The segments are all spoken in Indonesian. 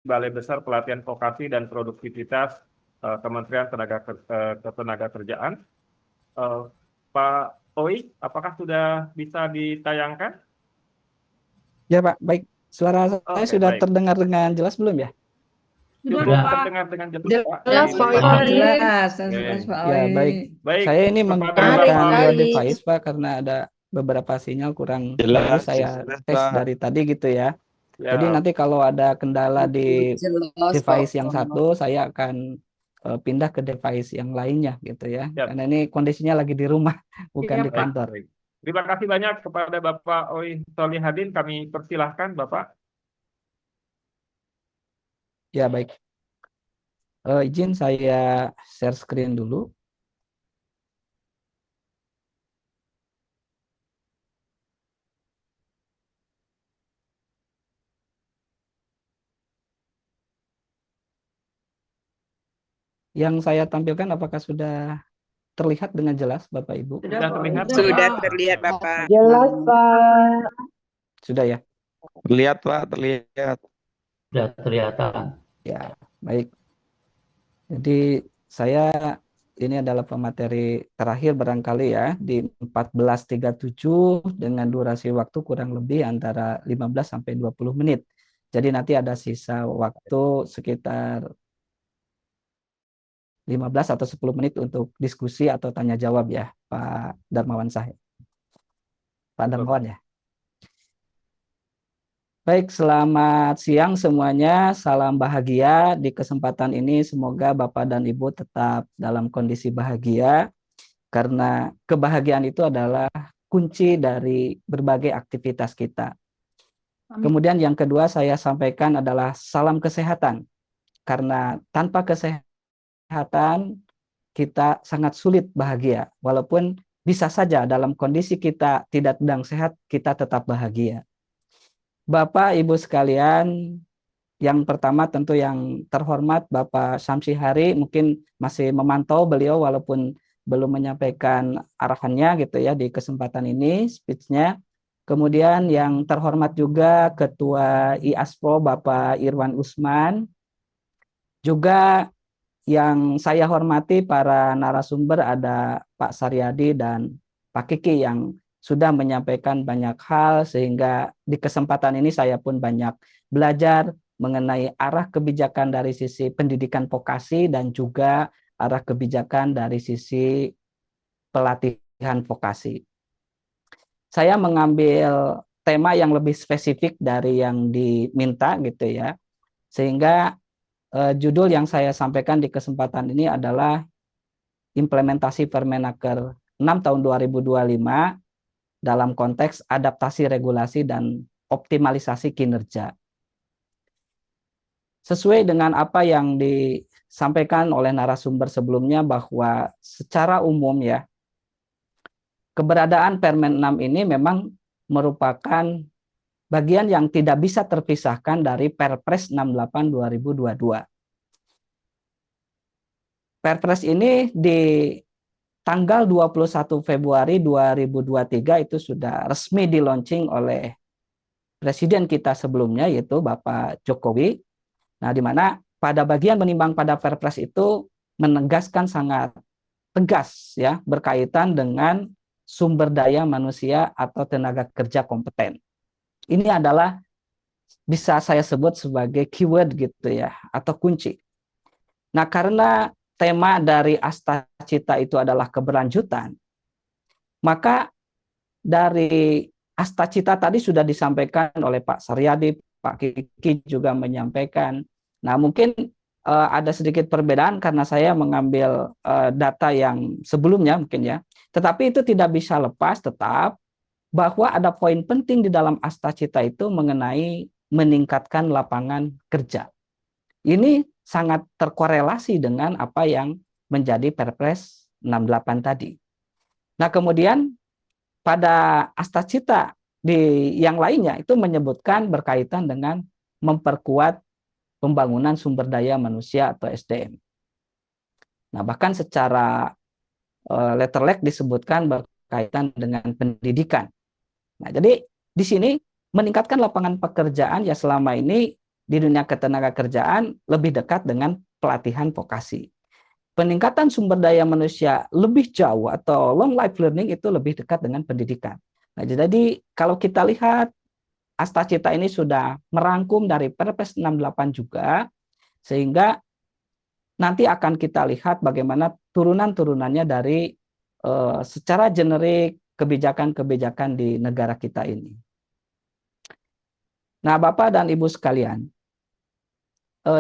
Balai Besar Pelatihan Vokasi dan Produktivitas Kementerian Ketenagakerjaan. Pak Oi, apakah sudah bisa ditayangkan? Ya Pak, baik. Suara saya Oke, sudah baik. terdengar dengan jelas belum ya? Sudah, Cukup Pak. terdengar dengan jelas, Pak. Jelas, Pak Oi. Jelas, Oke. jelas Pak Ya, Oi. baik. Baik, Saya ini kepada menggunakan Bapak dua sekali. device Pak karena ada beberapa sinyal kurang Jelas, bagus. Saya jelas, tes Pak. dari tadi gitu ya. Jadi ya, nanti kalau ada kendala di Jelas device kok. yang satu, saya akan pindah ke device yang lainnya gitu ya. Siap. Karena ini kondisinya lagi di rumah, bukan Iya, di Pak. kantor. baik. Terima kasih banyak kepada Bapak Oi Solihadin. Kami persilahkan, Bapak. Ya, baik. Izin saya share screen dulu. Yang saya tampilkan apakah sudah terlihat dengan jelas, Bapak Ibu? Sudah terlihat, Sudah Bapak? terlihat Bapak. Jelas, Pak. Sudah ya? Terlihat, Pak, terlihat. Sudah kelihatan. Ya, baik. Jadi saya ini adalah pemateri terakhir barangkali ya di 14.37 dengan durasi waktu kurang lebih antara 15 sampai 20 menit. Jadi nanti ada sisa waktu sekitar 15 atau 10 menit untuk diskusi atau tanya jawab ya, Pak Darmawan Sahid. Pak Darmawan ya. Baik, selamat siang semuanya. Salam bahagia. Di kesempatan ini semoga Bapak dan Ibu tetap dalam kondisi bahagia karena kebahagiaan itu adalah kunci dari berbagai aktivitas kita. Amin. Kemudian yang kedua saya sampaikan adalah salam kesehatan. Karena tanpa kesehatan kita sangat sulit bahagia. Walaupun bisa saja dalam kondisi kita tidak sedang sehat, kita tetap bahagia. Bapak, Ibu sekalian, yang pertama tentu yang terhormat Bapak Syamsi Hari, mungkin masih memantau beliau walaupun belum menyampaikan arahannya gitu ya di kesempatan ini, speech-nya. Kemudian yang terhormat juga Ketua IASPRO Bapak Irwan Usman. Juga yang saya hormati para narasumber ada Pak Saryadi dan Pak Kiki yang sudah menyampaikan banyak hal sehingga di kesempatan ini saya pun banyak belajar mengenai arah kebijakan dari sisi pendidikan vokasi dan juga arah kebijakan dari sisi pelatihan vokasi. Saya mengambil tema yang lebih spesifik dari yang diminta gitu ya. Sehingga judul yang saya sampaikan di kesempatan ini adalah implementasi Permenaker 6 tahun 2025 dalam konteks adaptasi regulasi dan optimalisasi kinerja. Sesuai dengan apa yang disampaikan oleh narasumber sebelumnya bahwa secara umum ya, keberadaan Permen 6 ini memang merupakan bagian yang tidak bisa terpisahkan dari Perpres 68 2022. Perpres ini di tanggal 21 Februari 2023 itu sudah resmi di-launching oleh presiden kita sebelumnya yaitu Bapak Jokowi. Nah, di mana pada bagian menimbang pada Perpres itu menegaskan sangat tegas ya berkaitan dengan sumber daya manusia atau tenaga kerja kompeten. Ini adalah bisa saya sebut sebagai keyword gitu ya atau kunci. Nah, karena tema dari Astacita itu adalah keberlanjutan, maka dari Astacita tadi sudah disampaikan oleh Pak Saryadi, Pak Kiki juga menyampaikan. Nah, mungkin ada sedikit perbedaan karena saya mengambil data yang sebelumnya mungkin ya. Tetapi itu tidak bisa lepas tetap bahwa ada poin penting di dalam Astacita itu mengenai meningkatkan lapangan kerja. Ini sangat terkorelasi dengan apa yang menjadi Perpres 68 tadi. Nah, kemudian pada Astacita di yang lainnya itu menyebutkan berkaitan dengan memperkuat pembangunan sumber daya manusia atau SDM. Nah, bahkan secara letterlek disebutkan berkaitan dengan pendidikan. Nah, jadi di sini meningkatkan lapangan pekerjaan ya selama ini di dunia ketenagakerjaan lebih dekat dengan pelatihan vokasi. Peningkatan sumber daya manusia lebih jauh atau long life learning itu lebih dekat dengan pendidikan. Nah, jadi kalau kita lihat Astacita ini sudah merangkum dari Perpres 68 juga, sehingga nanti akan kita lihat bagaimana turunan-turunannya dari secara generik kebijakan-kebijakan di negara kita ini. Nah, Bapak dan Ibu sekalian,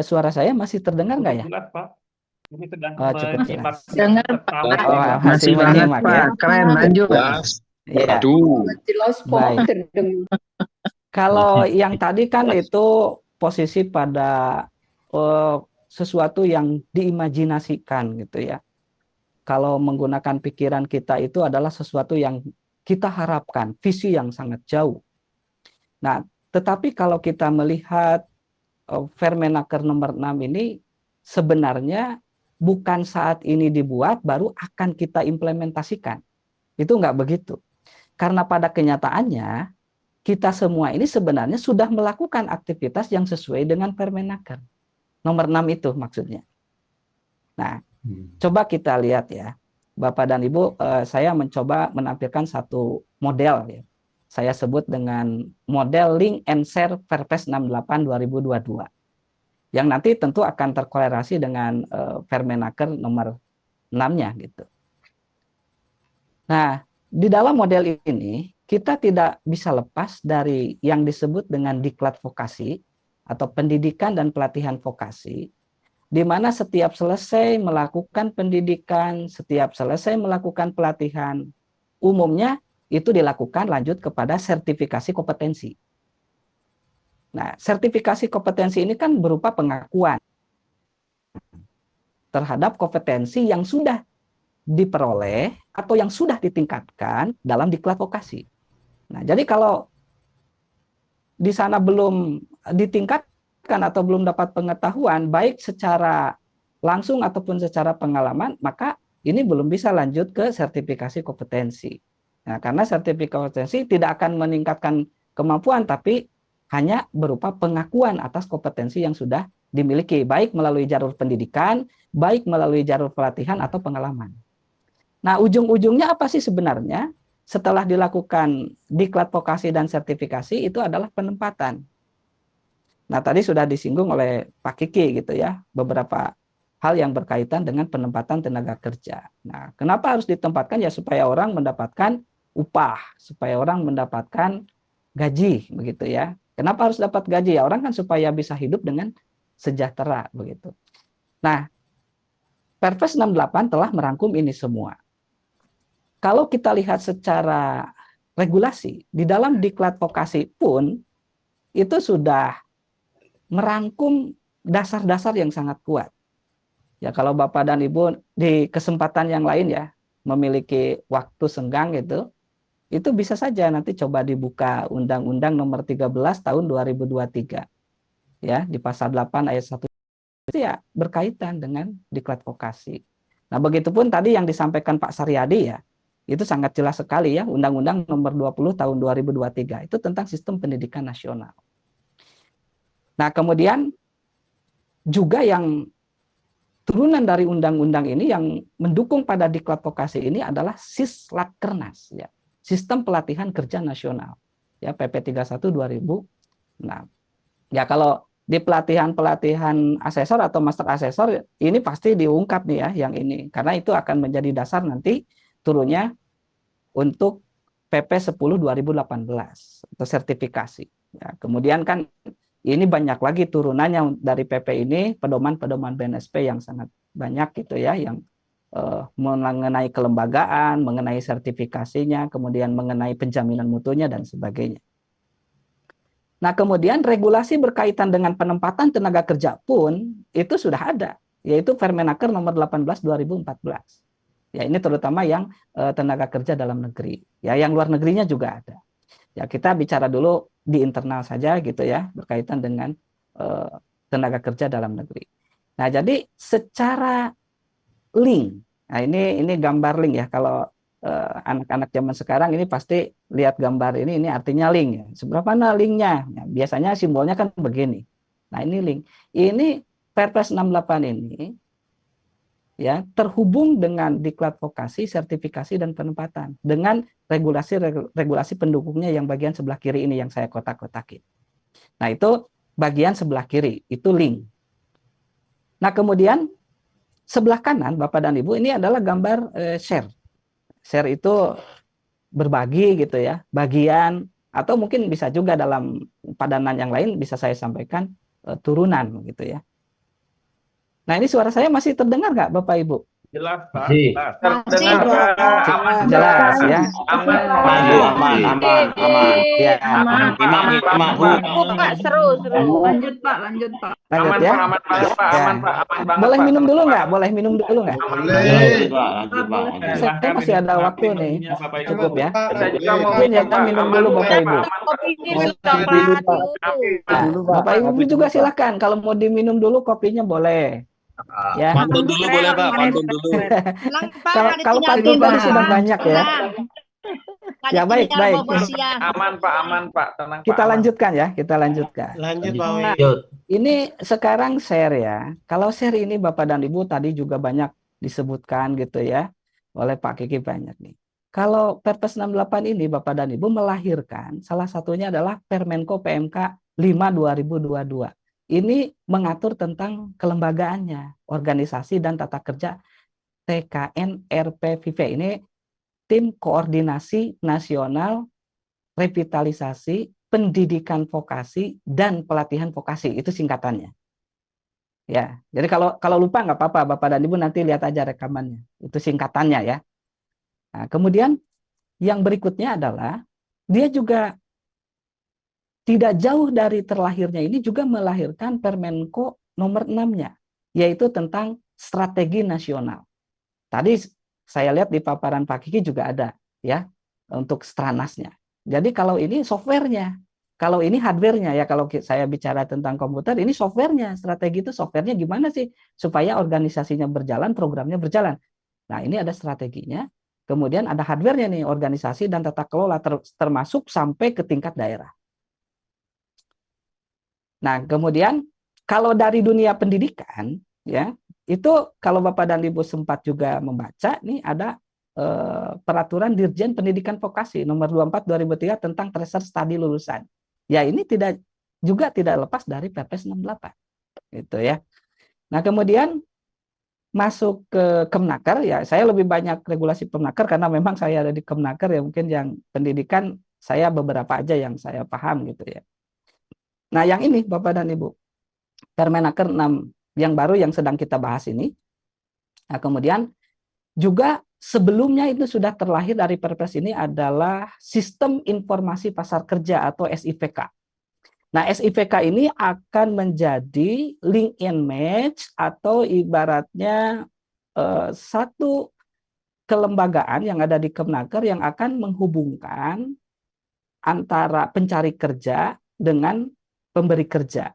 suara saya masih terdengar nggak ya? Jelas, Pak. Ini sedang Cukup menyimak jelas. Dengar, bersama. Oh, Masih banget, menyimak ya. Pak. Keren, lanjut. Ya. Aduh. jelas Baik. kok terdengar. Kalau yang tadi kan itu posisi pada sesuatu yang diimajinasikan gitu ya. Kalau menggunakan pikiran kita itu adalah sesuatu yang kita harapkan, visi yang sangat jauh. Nah, tetapi kalau kita melihat Permenaker nomor 6 ini sebenarnya bukan saat ini dibuat baru akan kita implementasikan. Itu enggak begitu. Karena pada kenyataannya kita semua ini sebenarnya sudah melakukan aktivitas yang sesuai dengan Permenaker nomor 6 itu maksudnya. Nah, coba kita lihat ya, Bapak dan Ibu, saya mencoba menampilkan satu model ya. Saya sebut dengan model link and share Perpres 68 2022. Yang nanti tentu akan terkolerasi dengan Permenaker nomor 6-nya gitu. Nah, di dalam model ini kita tidak bisa lepas dari yang disebut dengan diklat vokasi atau pendidikan dan pelatihan vokasi, di mana setiap selesai melakukan pendidikan, setiap selesai melakukan pelatihan, umumnya itu dilakukan lanjut kepada sertifikasi kompetensi. Nah, sertifikasi kompetensi ini kan berupa pengakuan terhadap kompetensi yang sudah diperoleh atau yang sudah ditingkatkan dalam diklat vokasi. Nah, jadi kalau di sana belum ditingkatkan atau belum dapat pengetahuan, baik secara langsung ataupun secara pengalaman, maka ini belum bisa lanjut ke sertifikasi kompetensi. Nah, karena sertifikasi kompetensi tidak akan meningkatkan kemampuan, tapi hanya berupa pengakuan atas kompetensi yang sudah dimiliki, baik melalui jalur pendidikan, baik melalui jalur pelatihan atau pengalaman. Nah, ujung-ujungnya apa sih sebenarnya? Setelah dilakukan diklat vokasi dan sertifikasi, itu adalah penempatan. Nah, tadi sudah disinggung oleh Pak Kiki gitu ya, beberapa hal yang berkaitan dengan penempatan tenaga kerja. Nah, kenapa harus ditempatkan? Ya supaya orang mendapatkan upah, supaya orang mendapatkan gaji, begitu ya. Kenapa harus dapat gaji? Ya orang kan supaya bisa hidup dengan sejahtera, begitu. Nah, Perpres 68 telah merangkum ini semua. Kalau kita lihat secara regulasi, di dalam diklat vokasi pun itu sudah merangkum dasar-dasar yang sangat kuat. Ya kalau Bapak dan Ibu di kesempatan yang lain ya, memiliki waktu senggang itu bisa saja nanti coba dibuka Undang-Undang Nomor 13 Tahun 2023. Ya, di pasal 8 ayat 1 itu ya berkaitan dengan diklat vokasi. Nah, begitupun tadi yang disampaikan Pak Saryadi ya, itu sangat jelas sekali ya, Undang-Undang Nomor 20 Tahun 2023 itu tentang sistem pendidikan nasional. Nah, kemudian juga yang turunan dari undang-undang ini yang mendukung pada diklat vokasi ini adalah Sislatkernas ya, Sistem Pelatihan Kerja Nasional ya, PP 31 2006. Ya kalau di pelatihan asesor atau master asesor ini pasti diungkap nih ya yang ini, karena itu akan menjadi dasar nanti turunnya untuk PP 10 2018 atau sertifikasi. Ya, kemudian kan ini banyak lagi turunannya dari PP ini, pedoman-pedoman BNSP yang sangat banyak gitu ya, yang mengenai kelembagaan, mengenai sertifikasinya, kemudian mengenai penjaminan mutunya dan sebagainya. Nah, kemudian regulasi berkaitan dengan penempatan tenaga kerja pun itu sudah ada, yaitu Permenaker nomor 18 2014. Ya, ini terutama yang tenaga kerja dalam negeri. Ya, yang luar negerinya juga ada. Ya, kita bicara dulu di internal saja gitu ya, berkaitan dengan tenaga kerja dalam negeri. Nah, jadi secara link. Nah, ini gambar link ya. Kalau anak-anak zaman sekarang ini pasti lihat gambar ini artinya link ya. Seberapa mana linknya? Ya, biasanya simbolnya kan begini. Nah, ini link. Ini Perpres 68 ini ya terhubung dengan diklat vokasi, sertifikasi dan penempatan dengan regulasi pendukungnya yang bagian sebelah kiri ini yang saya kotak-kotakin. Nah, itu bagian sebelah kiri, itu link. Nah, kemudian sebelah kanan Bapak dan Ibu ini adalah gambar share. Share itu berbagi gitu ya, bagian atau mungkin bisa juga dalam padanan yang lain bisa saya sampaikan turunan gitu ya. Nah, ini suara saya masih terdengar nggak Bapak Ibu? Jelas, Pak. Masih. Jelas. Terdengar, Pak. Aman, Jelas ya. Aman, Pak. Aman. Ya, Aman. Pak, seru. Lanjut Pak. lanjut Aman, ya. Pak. Aman banget, Pak. Ya. Aman, Pak. Aman banget, Boleh Pak. minum Tenang, dulu Pak. nggak? Boleh minum dulu nggak? Lanjut, Pak. Saya masih ada waktu nih. Bapak Ibu. Cukup ya. Saya juga mau Mungkin ya, Pak. minum Aman, dulu, Pak. Bapak Ibu. Aman, Pak. Kopi Boleh. coklat dulu. Nah, Bapak Ibu juga silakan. Kalau mau diminum dulu kopinya boleh. Ya. Pantun dulu boleh Pak, pantun dulu. Kalau pantun tadi sudah banyak ya. Ya, baik. Aman, Pak. Aman, Pak. Tenang, Pak. Kita Aman. lanjutkan ya. Kita lanjutkan. Lanjut Pak Wi. Lanjut. Ini sekarang share ya. Kalau share ini Bapak dan Ibu tadi juga banyak disebutkan gitu ya. Oleh Pak Kiki banyak nih. Kalau Perpres 68 ini Bapak dan Ibu melahirkan salah satunya adalah Permenko PMK 5/2022. Ini mengatur tentang kelembagaannya, organisasi dan tata kerja TKN RPVV. Ini Tim Koordinasi Nasional Revitalisasi Pendidikan Vokasi dan Pelatihan Vokasi, itu singkatannya. Ya, jadi kalau lupa nggak apa-apa, Bapak dan Ibu nanti lihat aja rekamannya. Itu singkatannya ya. Nah, kemudian yang berikutnya adalah dia juga tidak jauh dari terlahirnya ini juga melahirkan Permenko nomor 6-nya, yaitu tentang strategi nasional. Tadi saya lihat di paparan Pak Kiki juga ada ya untuk Stranasnya. Jadi kalau ini softwarenya, kalau ini hardwarenya ya, kalau saya bicara tentang komputer, ini softwarenya. Strategi itu softwarenya gimana sih supaya organisasinya berjalan, programnya berjalan. Nah, ini ada strateginya. Kemudian ada hardwarenya nih, organisasi dan tata kelola termasuk sampai ke tingkat daerah. Nah, kemudian kalau dari dunia pendidikan ya, itu kalau Bapak dan Ibu sempat juga membaca nih ada peraturan Dirjen Pendidikan Vokasi nomor 24/2003 tentang tracer studi lulusan. Ya, ini tidak lepas dari Perpres 68. Gitu ya. Nah, kemudian masuk ke Kemnaker ya, saya lebih banyak regulasi Kemnaker karena memang saya ada di Kemnaker ya, mungkin yang pendidikan saya beberapa aja yang saya paham gitu ya. Nah, yang ini Bapak dan Ibu, Permenaker 6 yang baru yang sedang kita bahas ini. Nah, kemudian juga sebelumnya itu sudah terlahir dari Perpres ini adalah Sistem Informasi Pasar Kerja atau SIPK. Nah, SIPK ini akan menjadi link and match atau ibaratnya satu kelembagaan yang ada di Kemnaker yang akan menghubungkan antara pencari kerja dengan pemberi kerja.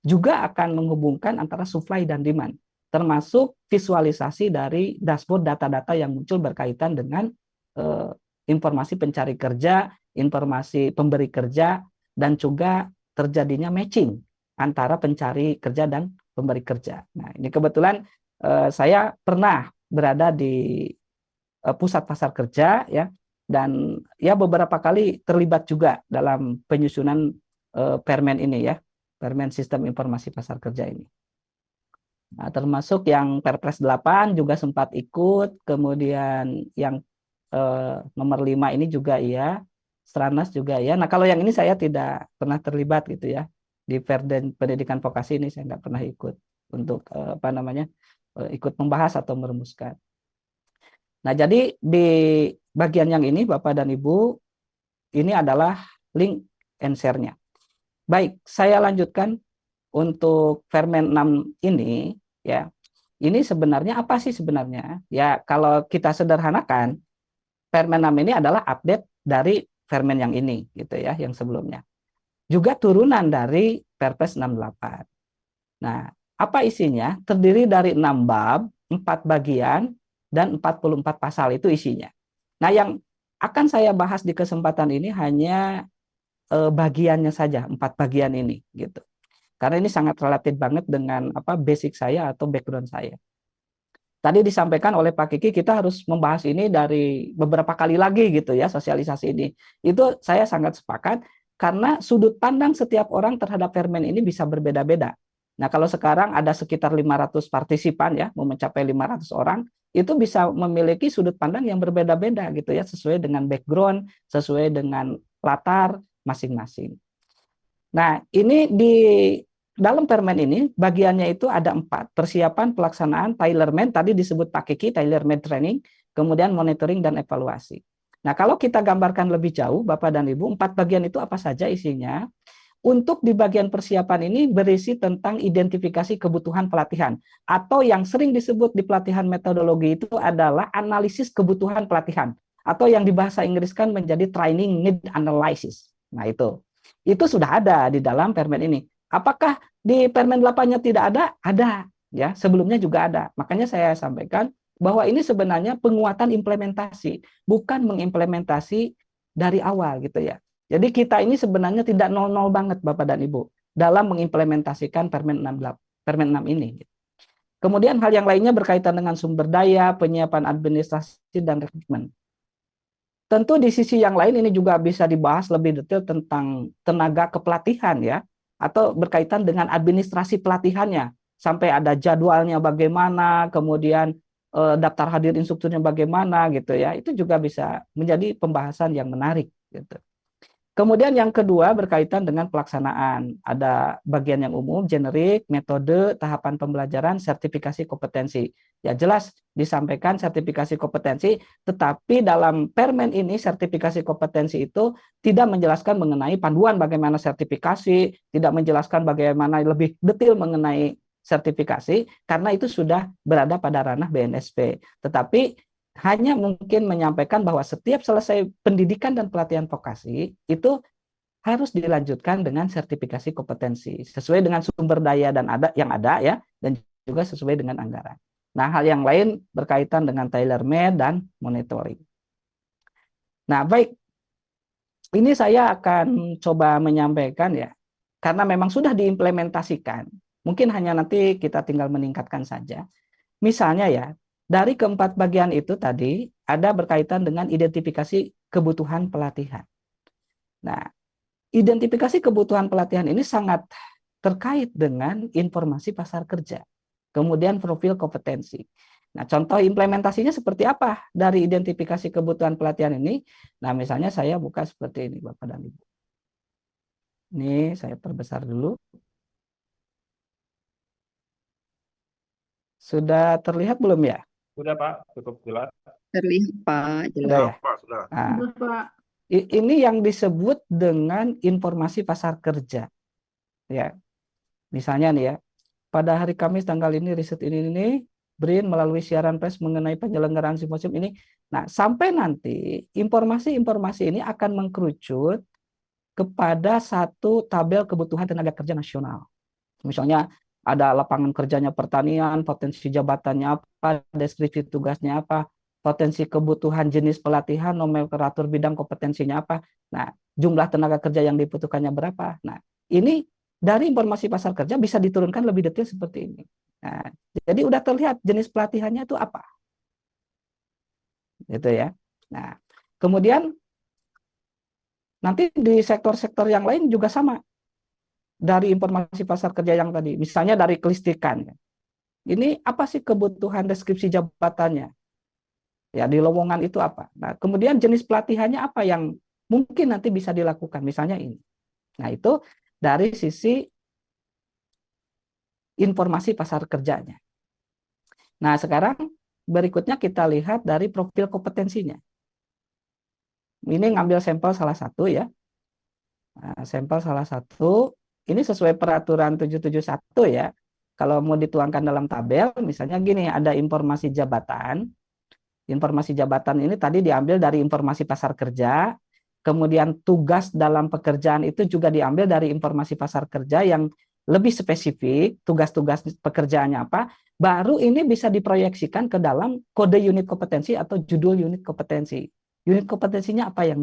Juga akan menghubungkan antara supply dan demand, termasuk visualisasi dari dashboard data-data yang muncul berkaitan dengan informasi pencari kerja, informasi pemberi kerja, dan juga terjadinya matching antara pencari kerja dan pemberi kerja. Nah, ini kebetulan saya pernah berada di pusat pasar kerja ya, dan ya beberapa kali terlibat juga dalam penyusunan Permen ini ya, Permen Sistem Informasi Pasar Kerja ini. Nah, termasuk yang Perpres 8 juga sempat ikut, kemudian yang nomor 5 ini juga iya, Stranas juga ya. Nah, kalau yang ini saya tidak pernah terlibat gitu ya. Di Perden Pendidikan Vokasi ini saya nggak pernah ikut untuk ikut membahas atau merumuskan. Nah, jadi di bagian yang ini Bapak dan Ibu, ini adalah link and share-nya. Baik, saya lanjutkan untuk Permen 6 ini ya. Ini sebenarnya apa sih sebenarnya? Ya, kalau kita sederhanakan, Permen 6 ini adalah update dari Permen yang ini gitu ya, yang sebelumnya. Juga turunan dari Perpres 68. Nah, apa isinya? Terdiri dari 6 bab, 4 bagian dan 44 pasal itu isinya. Nah, yang akan saya bahas di kesempatan ini hanya bagiannya saja, 4 bagian ini gitu. Karena ini sangat relatif banget dengan basic saya atau background saya. Tadi disampaikan oleh Pak Kiki, kita harus membahas ini dari beberapa kali lagi gitu ya, sosialisasi ini. Itu saya sangat sepakat, karena sudut pandang setiap orang terhadap permen ini bisa berbeda-beda. Nah, kalau sekarang ada sekitar 500 partisipan ya, mau mencapai 500 orang, itu bisa memiliki sudut pandang yang berbeda-beda gitu ya, sesuai dengan background, sesuai dengan latar masing-masing. Nah, ini di dalam permen ini bagiannya itu ada 4. Persiapan pelaksanaan tailor-made, tadi disebut Pak Kiki, tailor-made training, kemudian monitoring dan evaluasi. Nah, kalau kita gambarkan lebih jauh, Bapak dan Ibu, 4 bagian itu apa saja isinya? Untuk di bagian persiapan ini berisi tentang identifikasi kebutuhan pelatihan, atau yang sering disebut di pelatihan metodologi itu adalah analisis kebutuhan pelatihan, atau yang di bahasa Inggriskan menjadi training need analysis. Nah, itu sudah ada di dalam permen ini. Apakah di Permen 8-nya tidak ada? Ada, ya. Sebelumnya juga ada. Makanya saya sampaikan bahwa ini sebenarnya penguatan implementasi, bukan mengimplementasi dari awal gitu ya. Jadi kita ini sebenarnya tidak nol-nol banget Bapak dan Ibu dalam mengimplementasikan Permen 6 ini. Kemudian hal yang lainnya berkaitan dengan sumber daya, penyiapan administrasi dan rekrutmen. Tentu di sisi yang lain ini juga bisa dibahas lebih detail tentang tenaga kepelatihan ya, atau berkaitan dengan administrasi pelatihannya, sampai ada jadwalnya bagaimana, kemudian daftar hadir instrukturnya bagaimana gitu ya, itu juga bisa menjadi pembahasan yang menarik gitu. Kemudian yang kedua berkaitan dengan pelaksanaan, ada bagian yang umum, generik, metode, tahapan pembelajaran, sertifikasi kompetensi. Ya jelas disampaikan sertifikasi kompetensi, tetapi dalam permen ini sertifikasi kompetensi itu tidak menjelaskan mengenai panduan bagaimana sertifikasi, tidak menjelaskan bagaimana lebih detail mengenai sertifikasi, karena itu sudah berada pada ranah BNSP. Tetapi hanya mungkin menyampaikan bahwa setiap selesai pendidikan dan pelatihan vokasi itu harus dilanjutkan dengan sertifikasi kompetensi sesuai dengan sumber daya dan yang ada ya, dan juga sesuai dengan anggaran. Nah, hal yang lain berkaitan dengan tailor-made dan monitoring. Nah, baik, ini saya akan coba menyampaikan ya, karena memang sudah diimplementasikan. Mungkin hanya nanti kita tinggal meningkatkan saja. Misalnya ya, dari keempat bagian itu tadi ada berkaitan dengan identifikasi kebutuhan pelatihan. Nah, identifikasi kebutuhan pelatihan ini sangat terkait dengan informasi pasar kerja, kemudian profil kompetensi. Nah, contoh implementasinya seperti apa dari identifikasi kebutuhan pelatihan ini? Nah, misalnya saya buka seperti ini, Bapak dan Ibu. Ini saya perbesar dulu. Sudah terlihat belum ya? Sudah Pak, cukup jelas. Terlihat Pak, Sudah jelas. ya? Sudah. Nah, Pak. ini yang disebut dengan informasi pasar kerja. Ya, misalnya nih ya, pada hari Kamis tanggal ini riset ini BRIN melalui siaran pers mengenai penyelenggaraan simposium ini. Nah, sampai nanti informasi-informasi ini akan mengkerucut kepada satu tabel kebutuhan tenaga kerja nasional. Misalnya ada lapangan kerjanya pertanian, potensi jabatannya apa, deskripsi tugasnya apa, potensi kebutuhan jenis pelatihan, nomenklatur bidang kompetensinya apa. Nah, jumlah tenaga kerja yang dibutuhkannya berapa. Nah, ini dari informasi pasar kerja bisa diturunkan lebih detail seperti ini. Nah, jadi udah terlihat jenis pelatihannya itu apa. Gitu ya. Nah, kemudian nanti di sektor-sektor yang lain juga sama. Dari informasi pasar kerja yang tadi, misalnya dari kelistrikan. Ini apa sih kebutuhan deskripsi jabatannya? Ya, di lowongan itu apa? Nah, kemudian jenis pelatihannya apa yang mungkin nanti bisa dilakukan, misalnya ini. Nah, itu dari sisi informasi pasar kerjanya. Nah, sekarang berikutnya kita lihat dari profil kompetensinya. Ini ngambil sampel salah satu ya. Nah, sampel salah satu. Ini sesuai peraturan 771 ya. Kalau mau dituangkan dalam tabel, misalnya gini, ada informasi jabatan. Informasi jabatan ini tadi diambil dari informasi pasar kerja. Kemudian tugas dalam pekerjaan itu juga diambil dari informasi pasar kerja yang lebih spesifik, tugas-tugas pekerjaannya apa. Baru ini bisa diproyeksikan ke dalam kode unit kompetensi atau judul unit kompetensi. Unit kompetensinya apa yang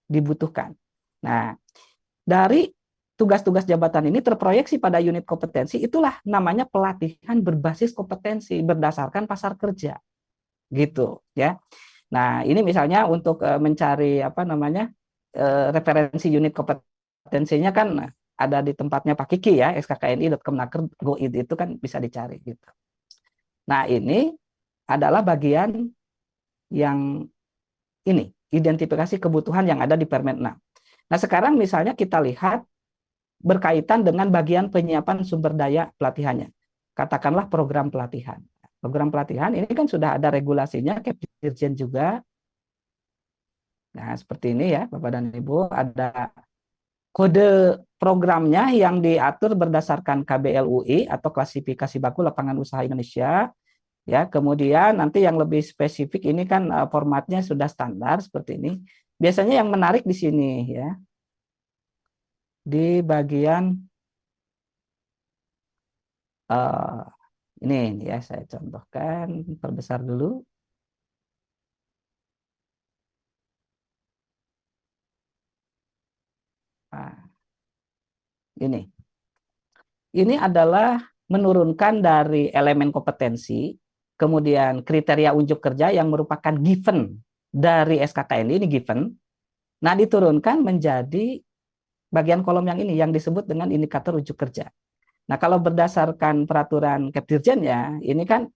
dibutuhkan. Nah, dari tugas-tugas jabatan ini terproyeksi pada unit kompetensi, itulah namanya pelatihan berbasis kompetensi berdasarkan pasar kerja, gitu ya. Nah, ini misalnya untuk mencari apa namanya referensi unit kompetensinya kan ada di tempatnya Pak Kiki ya, skkni.kemnaker.go.id itu kan bisa dicari gitu. Nah, ini adalah bagian yang ini, identifikasi kebutuhan yang ada di Permen 6. Nah, sekarang misalnya kita lihat berkaitan dengan bagian penyiapan sumber daya pelatihannya. Katakanlah program pelatihan. Program pelatihan ini kan sudah ada regulasinya, Kepdirjen juga. Nah, seperti ini ya, Bapak dan Ibu, ada kode programnya yang diatur berdasarkan KBLUI atau Klasifikasi Baku Lapangan Usaha Indonesia. Ya, kemudian nanti yang lebih spesifik ini kan formatnya sudah standar seperti ini. Biasanya yang menarik di sini ya, di bagian ini ya, saya contohkan, perbesar dulu. Nah, ini adalah menurunkan dari elemen kompetensi, kemudian kriteria unjuk kerja yang merupakan given dari SKKNI, ini given. Nah, diturunkan menjadi bagian kolom yang ini yang disebut dengan indikator unjuk kerja. Nah, kalau berdasarkan peraturan Kepdirjen ya, ini kan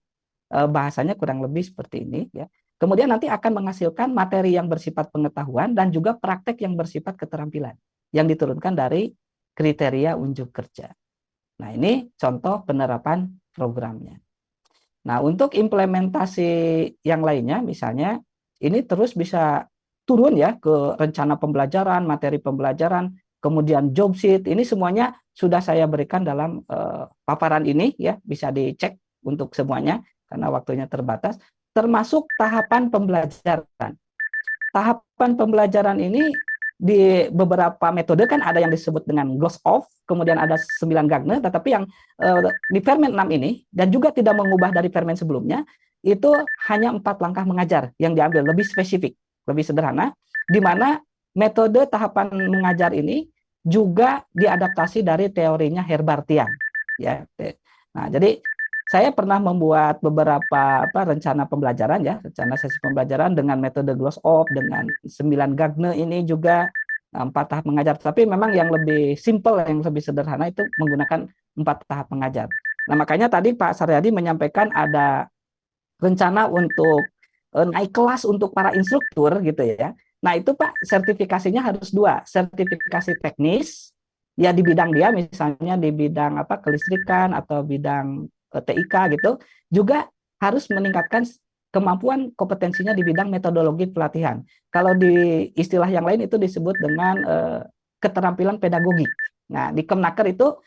bahasanya kurang lebih seperti ini ya. Kemudian nanti akan menghasilkan materi yang bersifat pengetahuan dan juga praktek yang bersifat keterampilan yang diturunkan dari kriteria unjuk kerja. Nah, ini contoh penerapan programnya. Nah, untuk implementasi yang lainnya misalnya ini terus bisa turun ya ke rencana pembelajaran, materi pembelajaran, kemudian job sheet, ini semuanya sudah saya berikan dalam paparan ini ya, bisa dicek untuk semuanya karena waktunya terbatas, termasuk tahapan pembelajaran. Tahapan pembelajaran ini di beberapa metode kan ada yang disebut dengan gloss off, kemudian ada 9 Gagner, tetapi yang di Permen 6 ini dan juga tidak mengubah dari Permen sebelumnya, itu hanya 4 langkah mengajar yang diambil, lebih spesifik, lebih sederhana, di mana metode tahapan mengajar ini juga diadaptasi dari teorinya Herbartian ya. Nah, jadi saya pernah membuat beberapa rencana pembelajaran ya, rencana sesi pembelajaran dengan metode gloss off, dengan 9 Gagner ini juga 4 tahap mengajar. Tapi memang yang lebih simple, yang lebih sederhana itu menggunakan 4 tahap mengajar. Nah, makanya tadi Pak Saryadi menyampaikan ada rencana untuk naik kelas untuk para instruktur gitu ya. Nah, itu Pak sertifikasinya harus 2, sertifikasi teknis ya di bidang dia, misalnya di bidang kelistrikan atau bidang TIK gitu, juga harus meningkatkan kemampuan kompetensinya di bidang metodologi pelatihan. Kalau di istilah yang lain itu disebut dengan keterampilan pedagogik. Nah, di Kemnaker itu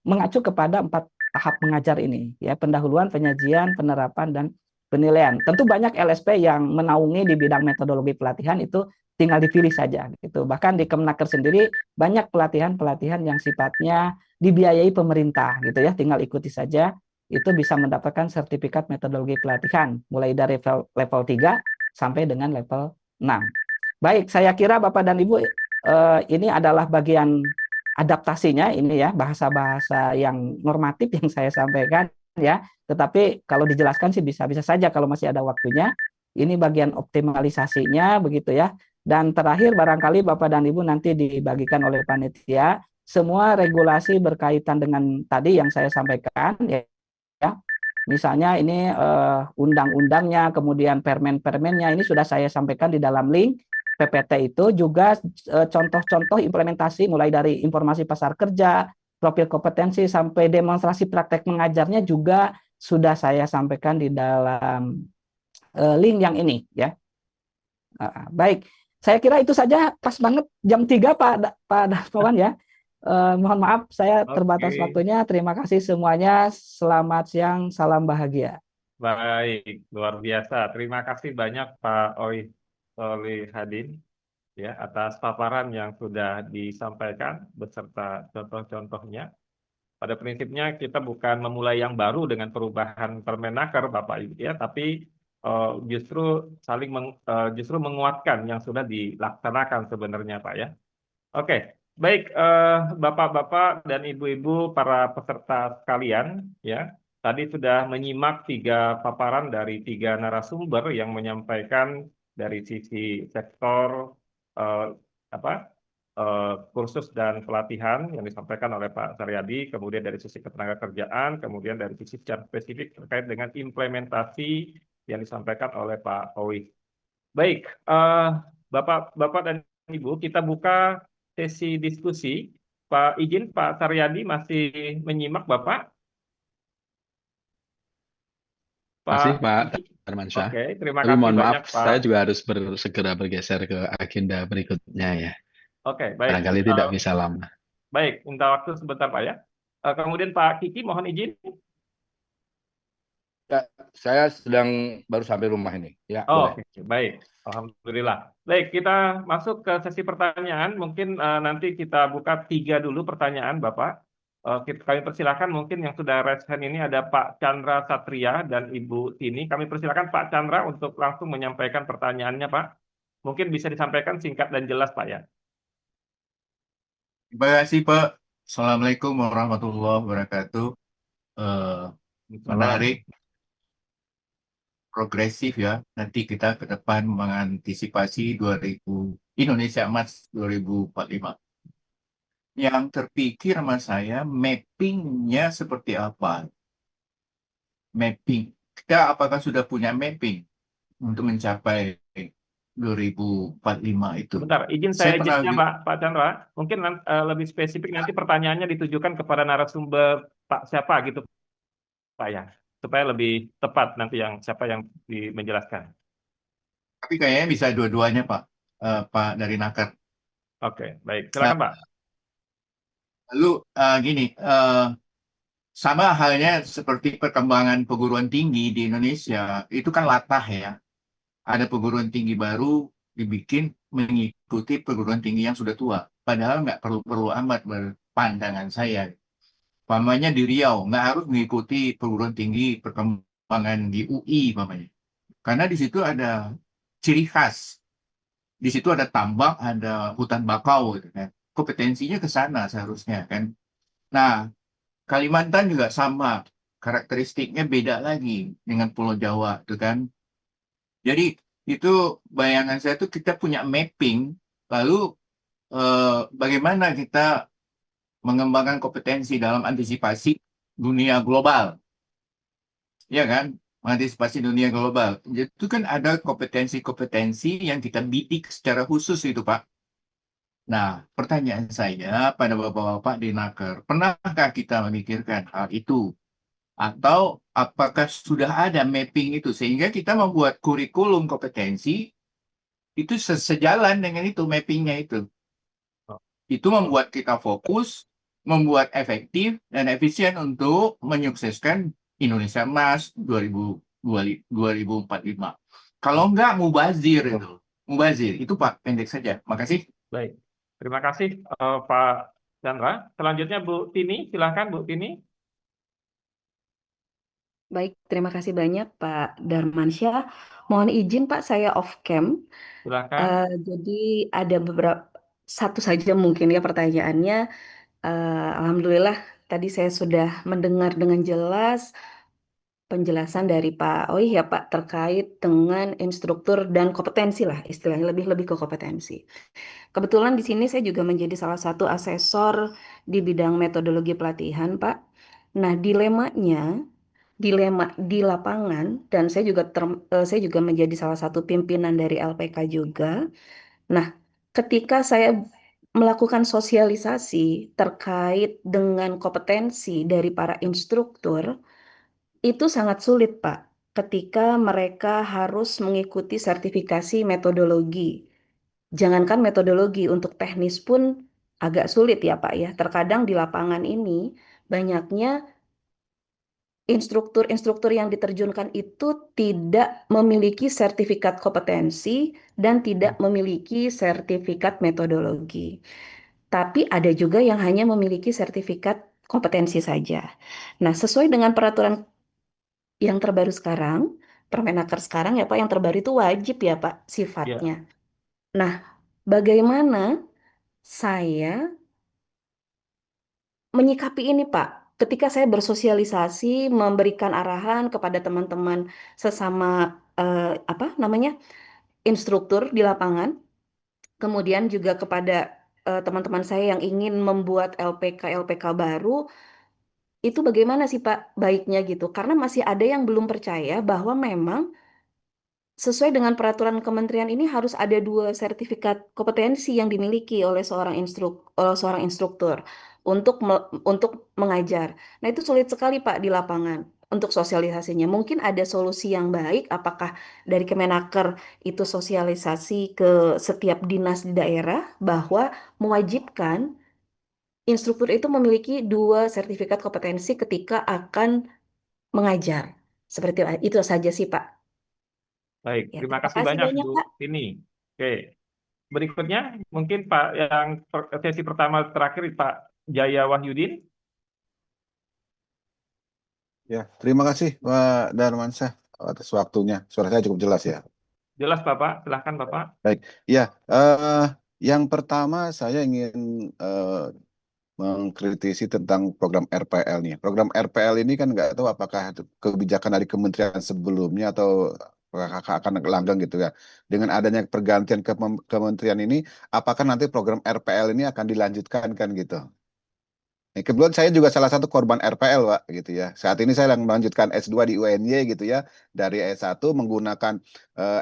mengacu kepada 4 tahap mengajar ini, ya, pendahuluan, penyajian, penerapan, dan penilaian. Tentu banyak LSP yang menaungi di bidang metodologi pelatihan, itu tinggal dipilih saja gitu. Bahkan di Kemnaker sendiri banyak pelatihan-pelatihan yang sifatnya dibiayai pemerintah gitu ya, tinggal ikuti saja, itu bisa mendapatkan sertifikat metodologi pelatihan mulai dari level 3 sampai dengan level 6. Baik, saya kira Bapak dan Ibu ini adalah bagian adaptasinya ini ya, bahasa-bahasa yang normatif yang saya sampaikan ya. Tetapi kalau dijelaskan sih bisa-bisa saja kalau masih ada waktunya. Ini bagian optimalisasinya begitu ya. Dan terakhir barangkali Bapak dan Ibu nanti dibagikan oleh panitia semua regulasi berkaitan dengan tadi yang saya sampaikan ya. Misalnya ini undang-undangnya, kemudian permen-permennya ini sudah saya sampaikan di dalam link PPT itu, juga contoh-contoh implementasi mulai dari informasi pasar kerja, profil kompetensi sampai demonstrasi praktek mengajarnya juga sudah saya sampaikan di dalam link yang ini ya. Baik, saya kira itu saja, pas banget jam 3 Pak Darmawan ya. Mohon maaf saya terbatas waktunya. Terima kasih semuanya. Selamat siang, salam bahagia. Baik, luar biasa. Terima kasih banyak Pak Oi Solihadin ya atas paparan yang sudah disampaikan beserta contoh-contohnya. Pada prinsipnya kita bukan memulai yang baru dengan perubahan Permenaker Bapak Ibu ya, tapi justru justru menguatkan yang sudah dilaksanakan sebenarnya Pak ya. Oke, Baik, Bapak-bapak dan Ibu-ibu para peserta sekalian, ya, tadi sudah menyimak 3 paparan dari 3 narasumber yang menyampaikan dari sisi sektor eh, apa kursus dan pelatihan yang disampaikan oleh Pak Saryadi, kemudian dari sisi ketenagakerjaan, kemudian dari sisi secara spesifik terkait dengan implementasi yang disampaikan oleh Pak Owi. Baik, Bapak-bapak dan Ibu, kita buka sesi diskusi. Pak izin, Pak Saryadi masih menyimak Bapak? Masih Pak, Pak Darmansyah. oke, terima Tapi kasih mohon banyak maaf, Pak. saya juga harus segera bergeser ke agenda berikutnya ya. Oke, baik. Barangkali tidak bisa lama. Baik, minta waktu sebentar Pak ya. Kemudian Pak Kiki, mohon izin. Ya, saya sedang baru sampai rumah ini. Ya, Oh, boleh. oke, baik. Alhamdulillah. Baik, kita masuk ke sesi pertanyaan. Mungkin nanti kita buka 3 dulu pertanyaan, Bapak. Kami persilakan mungkin yang sudah raise hand ini ada Pak Chandra Satria dan Ibu Tini. Kami persilakan Pak Chandra untuk langsung menyampaikan pertanyaannya, Pak. Mungkin bisa disampaikan singkat dan jelas, Pak ya. Terima kasih Pak. Assalamualaikum warahmatullahi wabarakatuh. Menarik, progresif ya. Nanti kita ke depan mengantisipasi Indonesia Emas 2045. Yang terpikir sama saya, mappingnya seperti apa? Mapping. Kita apakah sudah punya mapping untuk mencapai 2045 itu? Sebentar, izin saya jawab Pak Chandra. Mungkin lebih spesifik nanti pertanyaannya ditujukan kepada narasumber Pak siapa gitu, Pak ya, supaya lebih tepat nanti siapa yang menjelaskan. Tapi kayaknya bisa dua-duanya Pak, Pak dari Nakar. Oke, baik, silakan Pak. Lalu gini, sama halnya seperti perkembangan perguruan tinggi di Indonesia, itu kan latah ya. Ada perguruan tinggi baru dibikin mengikuti perguruan tinggi yang sudah tua. Padahal nggak perlu amat berpandangan saya. Pamannya di Riau, nggak harus mengikuti perguruan tinggi perkembangan di UI, pamannya. Karena di situ ada ciri khas. Di situ ada tambak, ada hutan bakau, gitu kan. Kompetensinya ke sana seharusnya kan. Nah, Kalimantan juga sama, karakteristiknya beda lagi dengan Pulau Jawa, tuh kan. Jadi itu bayangan saya tuh kita punya mapping, lalu bagaimana kita mengembangkan kompetensi dalam antisipasi dunia global, ya kan? Mengantisipasi dunia global. Itu kan ada kompetensi-kompetensi yang kita bidik secara khusus itu, Pak. Nah, pertanyaan saya pada Bapak-Bapak di Naker, pernahkah kita memikirkan hal itu? Atau apakah sudah ada mapping itu? Sehingga kita membuat kurikulum kompetensi itu sejalan dengan itu, mappingnya itu. Itu membuat kita fokus, membuat efektif dan efisien untuk menyukseskan Indonesia Emas 2045. Kalau enggak, mubazir itu. Mubazir, itu Pak, pendek saja. Makasih. Baik. Terima kasih Pak Chandra. Selanjutnya Bu Tini, silahkan Bu Tini. Baik, terima kasih banyak Pak Darmansyah. Mohon izin Pak, saya off cam. Silahkan. Jadi ada satu saja mungkin ya pertanyaannya. Alhamdulillah tadi saya sudah mendengar dengan jelas penjelasan dari Pak Oi ya Pak terkait dengan instruktur dan kompetensi lah istilahnya lebih ke kompetensi. Kebetulan di sini saya juga menjadi salah satu asesor di bidang metodologi pelatihan Pak. Nah dilema di lapangan dan saya juga menjadi salah satu pimpinan dari LPK juga. Nah, ketika saya melakukan sosialisasi terkait dengan kompetensi dari para instruktur, itu sangat sulit, Pak, ketika mereka harus mengikuti sertifikasi metodologi. Jangankan metodologi, untuk teknis pun agak sulit ya, Pak ya. Terkadang di lapangan ini banyaknya instruktur-instruktur yang diterjunkan itu tidak memiliki sertifikat kompetensi dan tidak memiliki sertifikat metodologi. Tapi ada juga yang hanya memiliki sertifikat kompetensi saja. Nah, sesuai dengan peraturan yang terbaru sekarang, Permenaker sekarang ya Pak, yang terbaru itu wajib ya Pak sifatnya. Nah, bagaimana saya menyikapi ini, Pak? Ketika saya bersosialisasi, memberikan arahan kepada teman-teman sesama instruktur di lapangan, kemudian juga kepada teman-teman saya yang ingin membuat LPK baru, itu bagaimana sih Pak baiknya gitu? Karena masih ada yang belum percaya bahwa memang sesuai dengan peraturan kementerian ini harus ada 2 sertifikat kompetensi yang dimiliki oleh seorang instruktur untuk mengajar. Nah, itu sulit sekali Pak di lapangan untuk sosialisasinya. Mungkin ada solusi yang baik, apakah dari Kemenaker itu sosialisasi ke setiap dinas di daerah bahwa mewajibkan instruktur itu memiliki 2 sertifikat kompetensi ketika akan mengajar. Seperti itu saja sih Pak. Baik, Ya, terima terima kasih kasih banyak banyak Bu Pak. Tini. Oke, berikutnya mungkin Pak yang sesi pertama terakhir Pak Jaya Wahyudin. Ya, terima kasih Pak Darmansyah atas waktunya. Suara saya cukup jelas ya. Jelas Bapak, silahkan Bapak. Baik, ya. Yang pertama saya ingin mengkritisi tentang program RPL nih. Program RPL ini kan nggak tahu apakah kebijakan dari kementerian sebelumnya atau akan langgeng gitu ya. Dengan adanya pergantian kementerian ini, apakah nanti program RPL ini akan dilanjutkan kan gitu? Nah, kebetulan saya juga salah satu korban RPL, Pak, gitu ya. Saat ini saya sedang melanjutkan S2 di UNY gitu ya. Dari S1 menggunakan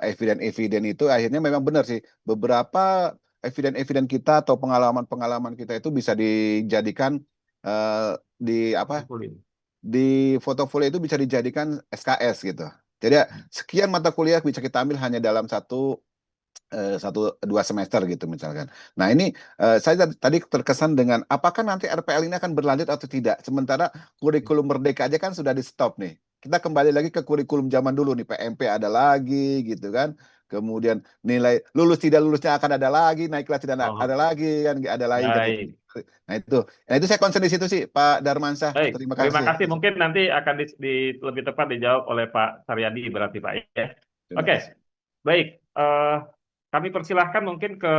eviden-eviden itu akhirnya memang benar sih. Beberapa eviden-eviden kita atau pengalaman-pengalaman kita itu bisa dijadikan di apa? Kumpulin. Di portofolio itu bisa dijadikan SKS gitu. Jadi ya, sekian mata kuliah bisa kita ambil hanya dalam satu 2 semester gitu misalkan. Nah ini saya tadi terkesan dengan apakah nanti RPL ini akan berlanjut atau tidak. Sementara kurikulum Merdeka aja kan sudah di stop nih. Kita kembali lagi ke kurikulum zaman dulu nih, PMP ada lagi gitu kan. Kemudian nilai lulus tidak lulusnya akan ada lagi, naik kelas tidak ada lagi kan, ada lagi kan itu. Baik. Nah itu saya concern di situ sih Pak Darmansyah. Baik, Terima terima kasih. kasih. Mungkin nanti akan lebih tepat dijawab oleh Pak Saryadi berarti Pak ya. Terima Oke, kasih. baik. Kami persilahkan mungkin ke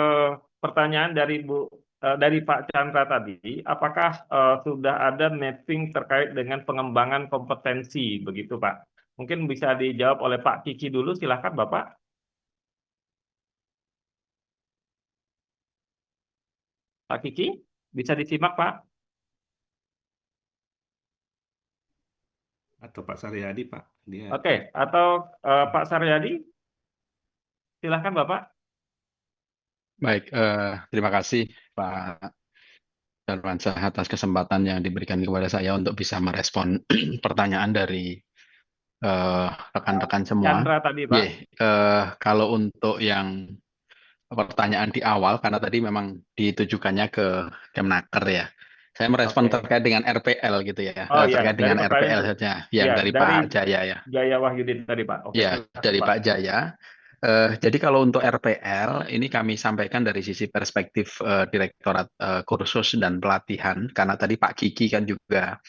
pertanyaan dari Pak Chandra tadi. Apakah sudah ada mapping terkait dengan pengembangan kompetensi begitu Pak? Mungkin bisa dijawab oleh Pak Kiki dulu. Silahkan Bapak. Pak Kiki, bisa disimak Pak? Atau Pak Saryadi, Pak. Oke, atau Pak Saryadi? Silahkan Bapak. Baik, terima kasih Pak Darmansyah atas kesempatan yang diberikan kepada saya untuk bisa merespon pertanyaan dari rekan-rekan semua. Chandra tadi Pak. Kalau untuk yang pertanyaan di awal, karena tadi memang ditujukannya ke Kemenaker ya. Saya merespon terkait dengan RPL gitu ya, terkait dengan RPL saja, yang dari Pak Jaya ya. Jaya Wahyudin tadi Pak. Oke, ya, dari Pak Jaya. Jadi kalau untuk RPL, ini kami sampaikan dari sisi perspektif Direktorat Kursus dan Pelatihan, karena tadi Pak Kiki kan juga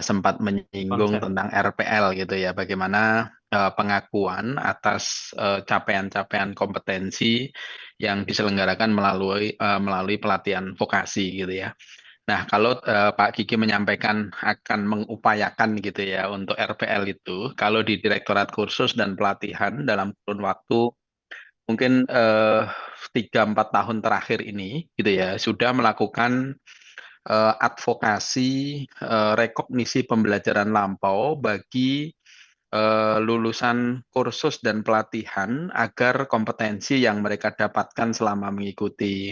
sempat menyinggung tentang RPL gitu ya, bagaimana pengakuan atas capaian-capaian kompetensi yang diselenggarakan melalui pelatihan vokasi gitu ya. Nah, kalau Pak Kiki menyampaikan akan mengupayakan gitu ya untuk RPL itu, kalau di Direktorat Kursus dan Pelatihan dalam kurun waktu mungkin 3-4 tahun terakhir ini gitu ya, sudah melakukan advokasi rekognisi pembelajaran lampau bagi lulusan kursus dan pelatihan agar kompetensi yang mereka dapatkan selama mengikuti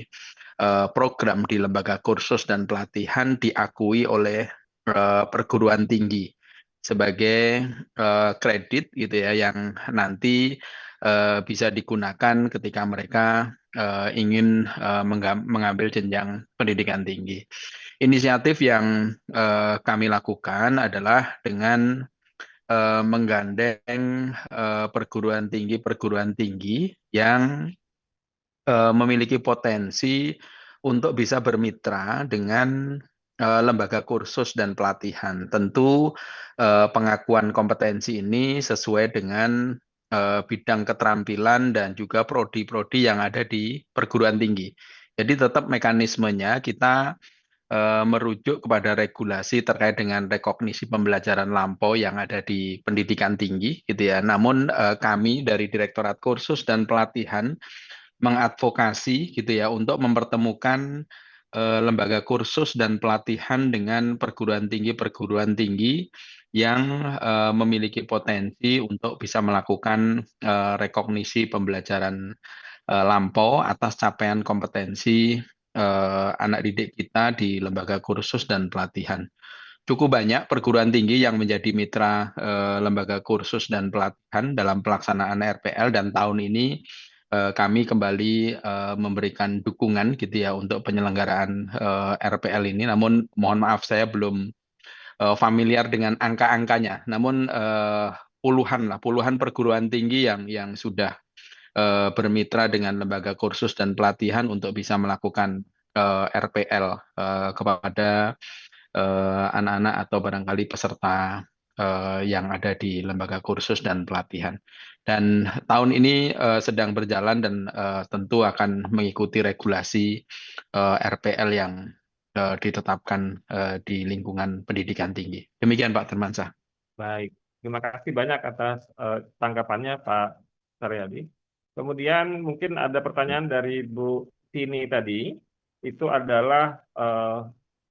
program di lembaga kursus dan pelatihan diakui oleh perguruan tinggi sebagai kredit gitu ya, yang nanti bisa digunakan ketika mereka ingin mengambil jenjang pendidikan tinggi. Inisiatif yang kami lakukan adalah dengan menggandeng perguruan tinggi yang memiliki potensi untuk bisa bermitra dengan lembaga kursus dan pelatihan. Tentu pengakuan kompetensi ini sesuai dengan bidang keterampilan dan juga prodi-prodi yang ada di perguruan tinggi. Jadi tetap mekanismenya kita merujuk kepada regulasi terkait dengan rekognisi pembelajaran lampau yang ada di pendidikan tinggi gitu ya. Namun kami dari Direktorat Kursus dan Pelatihan mengadvokasi gitu ya untuk mempertemukan lembaga kursus dan pelatihan dengan perguruan tinggi yang memiliki potensi untuk bisa melakukan rekognisi pembelajaran lampau atas capaian kompetensi anak didik kita di lembaga kursus dan pelatihan. Cukup banyak perguruan tinggi yang menjadi mitra lembaga kursus dan pelatihan dalam pelaksanaan RPL, dan tahun ini kami kembali memberikan dukungan gitu ya untuk penyelenggaraan RPL ini. Namun mohon maaf saya belum familiar dengan angka-angkanya. Namun puluhan perguruan tinggi yang sudah bermitra dengan lembaga kursus dan pelatihan untuk bisa melakukan RPL kepada anak-anak atau barangkali peserta yang ada di lembaga kursus dan pelatihan. Dan tahun ini sedang berjalan dan tentu akan mengikuti regulasi RPL yang ditetapkan di lingkungan pendidikan tinggi. Demikian Pak Firmansyah. Baik, terima kasih banyak atas tanggapannya Pak Saryadi. Kemudian mungkin ada pertanyaan dari Bu Tini tadi, itu adalah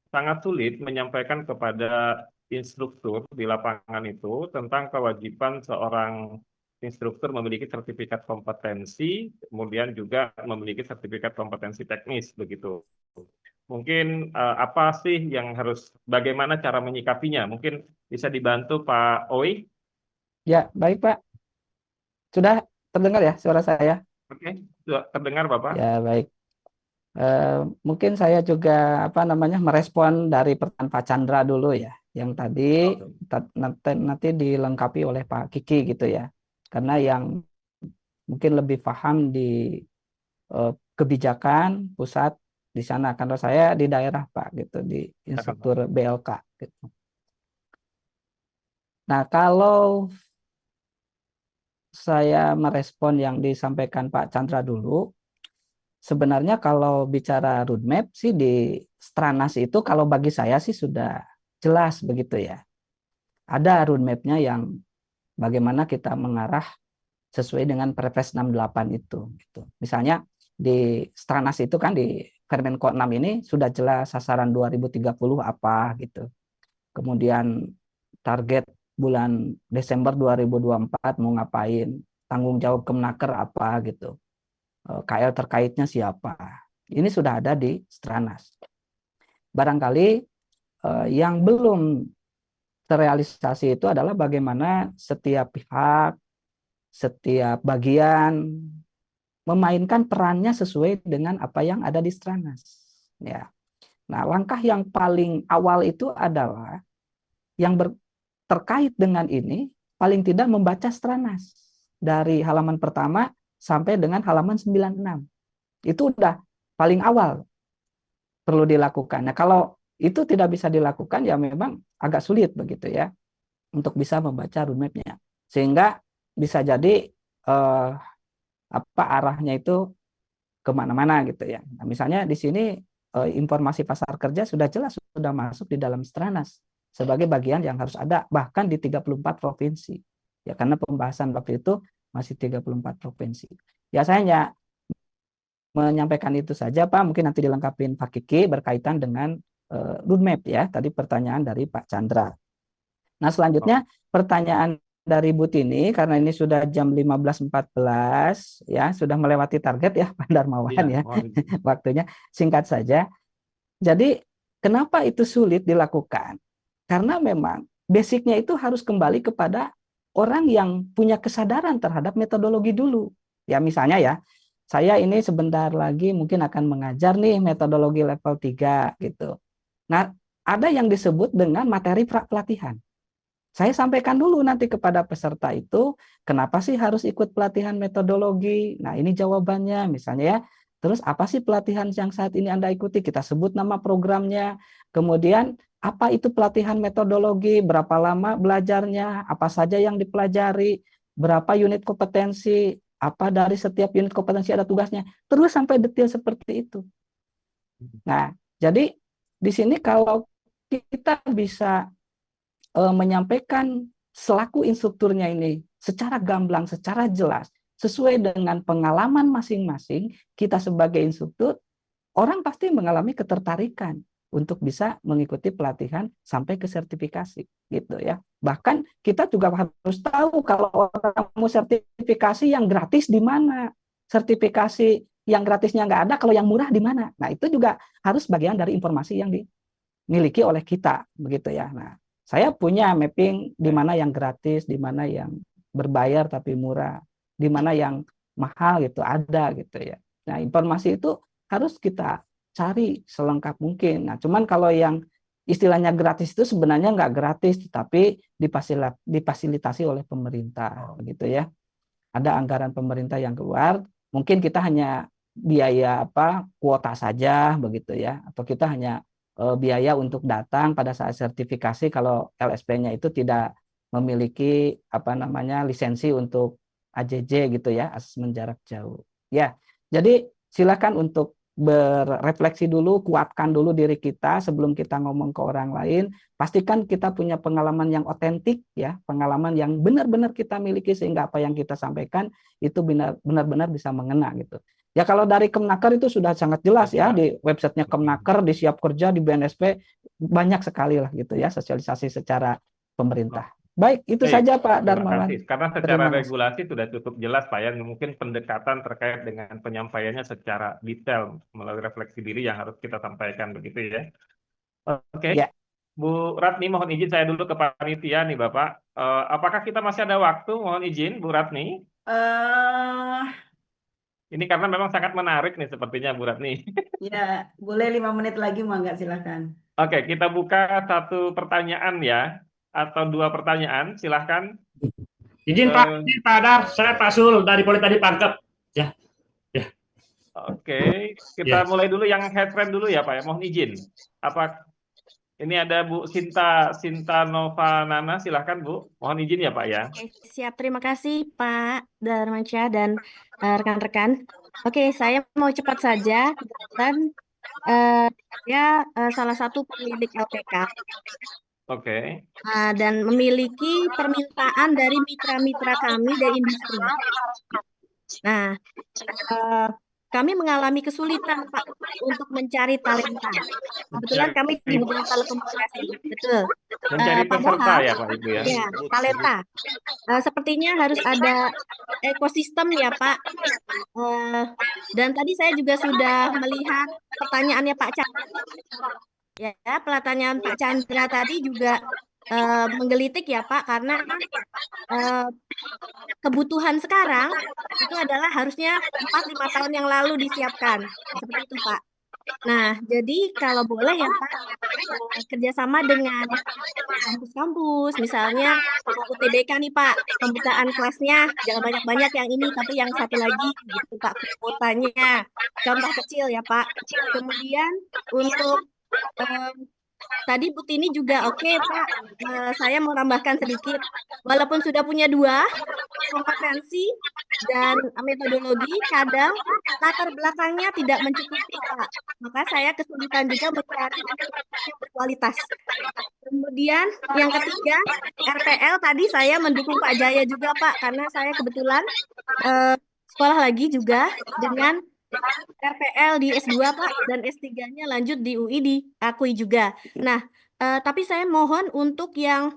sangat sulit menyampaikan kepada instruktur di lapangan itu tentang kewajiban seorang instruktur memiliki sertifikat kompetensi, kemudian juga memiliki sertifikat kompetensi teknis begitu. Mungkin apa sih yang bagaimana cara menyikapinya? Mungkin bisa dibantu Pak Oi? Ya, baik Pak. Sudah terdengar ya suara saya? Oke, sudah terdengar Bapak? Ya, baik. Mungkin saya juga merespon dari pertanyaan Pak Chandra dulu ya, yang tadi nanti dilengkapi oleh Pak Kiki gitu ya, karena yang mungkin lebih paham di kebijakan pusat di sana, karena saya di daerah Pak gitu, di instruktur BLK gitu. Nah, kalau saya merespon yang disampaikan Pak Chandra dulu, sebenarnya kalau bicara roadmap sih di Stranas itu kalau bagi saya sih sudah jelas begitu ya. Ada roadmapnya yang bagaimana kita mengarah sesuai dengan Perpres 68 itu. Gitu. Misalnya di Stranas itu kan di Permenko 6 ini sudah jelas sasaran 2030 apa gitu. Kemudian target bulan Desember 2024 mau ngapain, tanggung jawab Kemenaker apa gitu. KL terkaitnya siapa. Ini sudah ada di Stranas. Barangkali yang belum terrealisasi itu adalah bagaimana setiap pihak, setiap bagian memainkan perannya sesuai dengan apa yang ada di Stranas. Ya. Nah, langkah yang paling awal itu adalah yang terkait dengan ini paling tidak membaca Stranas dari halaman pertama sampai dengan halaman 96. Itu udah paling awal perlu dilakukan. Nah, kalau itu tidak bisa dilakukan ya memang agak sulit begitu ya untuk bisa membaca roadmap-nya. Sehingga bisa jadi arahnya itu kemana-mana gitu ya. Nah, misalnya di sini informasi pasar kerja sudah jelas sudah masuk di dalam Stranas sebagai bagian yang harus ada bahkan di 34 provinsi. Ya karena pembahasan waktu itu masih 34 provinsi. Ya saya hanya menyampaikan itu saja Pak, mungkin nanti dilengkapin Pak Kiki berkaitan dengan roadmap ya, tadi pertanyaan dari Pak Chandra. Nah selanjutnya pertanyaan dari Bu Tini, karena ini sudah jam 15.14 ya, sudah melewati target ya Pak Darmawan ya, waktunya singkat saja. Jadi kenapa itu sulit dilakukan? Karena memang basicnya itu harus kembali kepada orang yang punya kesadaran terhadap metodologi dulu. Ya misalnya ya, saya ini sebentar lagi mungkin akan mengajar nih metodologi level 3 gitu. Nah, ada yang disebut dengan materi pelatihan. Saya sampaikan dulu nanti kepada peserta itu, kenapa sih harus ikut pelatihan metodologi? Nah, ini jawabannya misalnya ya. Terus apa sih pelatihan yang saat ini Anda ikuti? Kita sebut nama programnya. Kemudian apa itu pelatihan metodologi? Berapa lama belajarnya? Apa saja yang dipelajari? Berapa unit kompetensi? Apa dari setiap unit kompetensi ada tugasnya? Terus sampai detail seperti itu. Nah, jadi di sini kalau kita bisa menyampaikan selaku instrukturnya ini secara gamblang, secara jelas, sesuai dengan pengalaman masing-masing, kita sebagai instruktur, orang pasti mengalami ketertarikan untuk bisa mengikuti pelatihan sampai ke sertifikasi, gitu ya. Bahkan kita juga harus tahu kalau orang mau sertifikasi yang gratis di mana, sertifikasi yang gratisnya nggak ada, kalau yang murah di mana. Nah, itu juga harus bagian dari informasi yang dimiliki oleh kita, begitu ya. Nah, saya punya mapping di mana yang gratis, di mana yang berbayar tapi murah, di mana yang mahal gitu, ada gitu ya. Nah, informasi itu harus kita cari selengkap mungkin. Nah, cuman kalau yang istilahnya gratis itu sebenarnya nggak gratis, tetapi difasilitasi oleh pemerintah, begitu ya. Ada anggaran pemerintah yang keluar, mungkin kita hanya biaya kuota saja, begitu ya, atau kita hanya biaya untuk datang pada saat sertifikasi kalau LSP-nya itu tidak memiliki lisensi untuk AJJ gitu ya, asesmen jarak jauh. Ya, jadi silakan untuk berefleksi dulu, kuatkan dulu diri kita sebelum kita ngomong ke orang lain. Pastikan kita punya pengalaman yang otentik ya, pengalaman yang benar-benar kita miliki sehingga apa yang kita sampaikan itu benar-benar bisa mengena gitu. Ya kalau dari Kemnaker itu sudah sangat jelas ya, di websitenya Kemnaker, di Siap Kerja, di BNSP, banyak sekali lah gitu ya sosialisasi secara pemerintah. Baik, itu saja Pak Darmawan. Karena secara regulasi sudah cukup jelas Pak ya, mungkin pendekatan terkait dengan penyampaiannya secara detail melalui refleksi diri yang harus kita sampaikan begitu ya. Oke. Ya. Bu Ratni, mohon izin saya dulu ke panitia nih Bapak. Apakah kita masih ada waktu? Mohon izin Bu Ratni. Ini karena memang sangat menarik nih sepertinya Bu Ratni. Ya, boleh 5 menit lagi mangga silakan. Oke, kita buka satu pertanyaan ya, atau 2 pertanyaan, silahkan. Izin Pak Dar, saya Pak Sul dari Politadi Pangkep. Ya. Oke, kita mulai dulu yang headline dulu ya Pak ya, mohon izin. Ini ada Bu Sinta Novanana, silahkan Bu, mohon izin ya Pak ya. Oke, siap, terima kasih Pak Darmansyah dan rekan-rekan. Oke, saya mau cepat saja dan salah satu pemilik LPK. Oke. Dan memiliki permintaan dari mitra-mitra kami dari industri. Nah, kami mengalami kesulitan Pak untuk mencari talenta. Kebetulan kami di bidang telekomunikasi, betul. Mencari peserta ya Pak Ibu ya? Ya, talenta. Sepertinya harus ada ekosistem ya Pak. Dan tadi saya juga sudah melihat pertanyaannya Pak Chandra. Ya, pertanyaan Pak Chandra tadi juga menggelitik ya Pak, karena kebutuhan sekarang itu adalah harusnya 4-5 tahun yang lalu disiapkan. Seperti itu Pak. Nah, jadi kalau boleh ya Pak, kerjasama dengan kampus-kampus, misalnya UTBK nih Pak, pembukaan kelasnya jangan banyak-banyak yang ini, tapi yang satu lagi gitu Pak, kuotanya. Contoh kecil ya Pak. Kemudian untuk tadi Bu Tini juga oke Pak, saya mau tambahkan sedikit. Walaupun sudah punya 2 kompetensi dan metodologi, kadang latar belakangnya tidak mencukupi Pak. Maka saya kesulitan juga mencari yang berkualitas. Kemudian yang ketiga, RPL tadi saya mendukung Pak Jaya juga Pak, karena saya kebetulan sekolah lagi juga dengan RPL di S2 Pak, dan S3-nya lanjut di UI diakui juga. Nah, tapi saya mohon untuk yang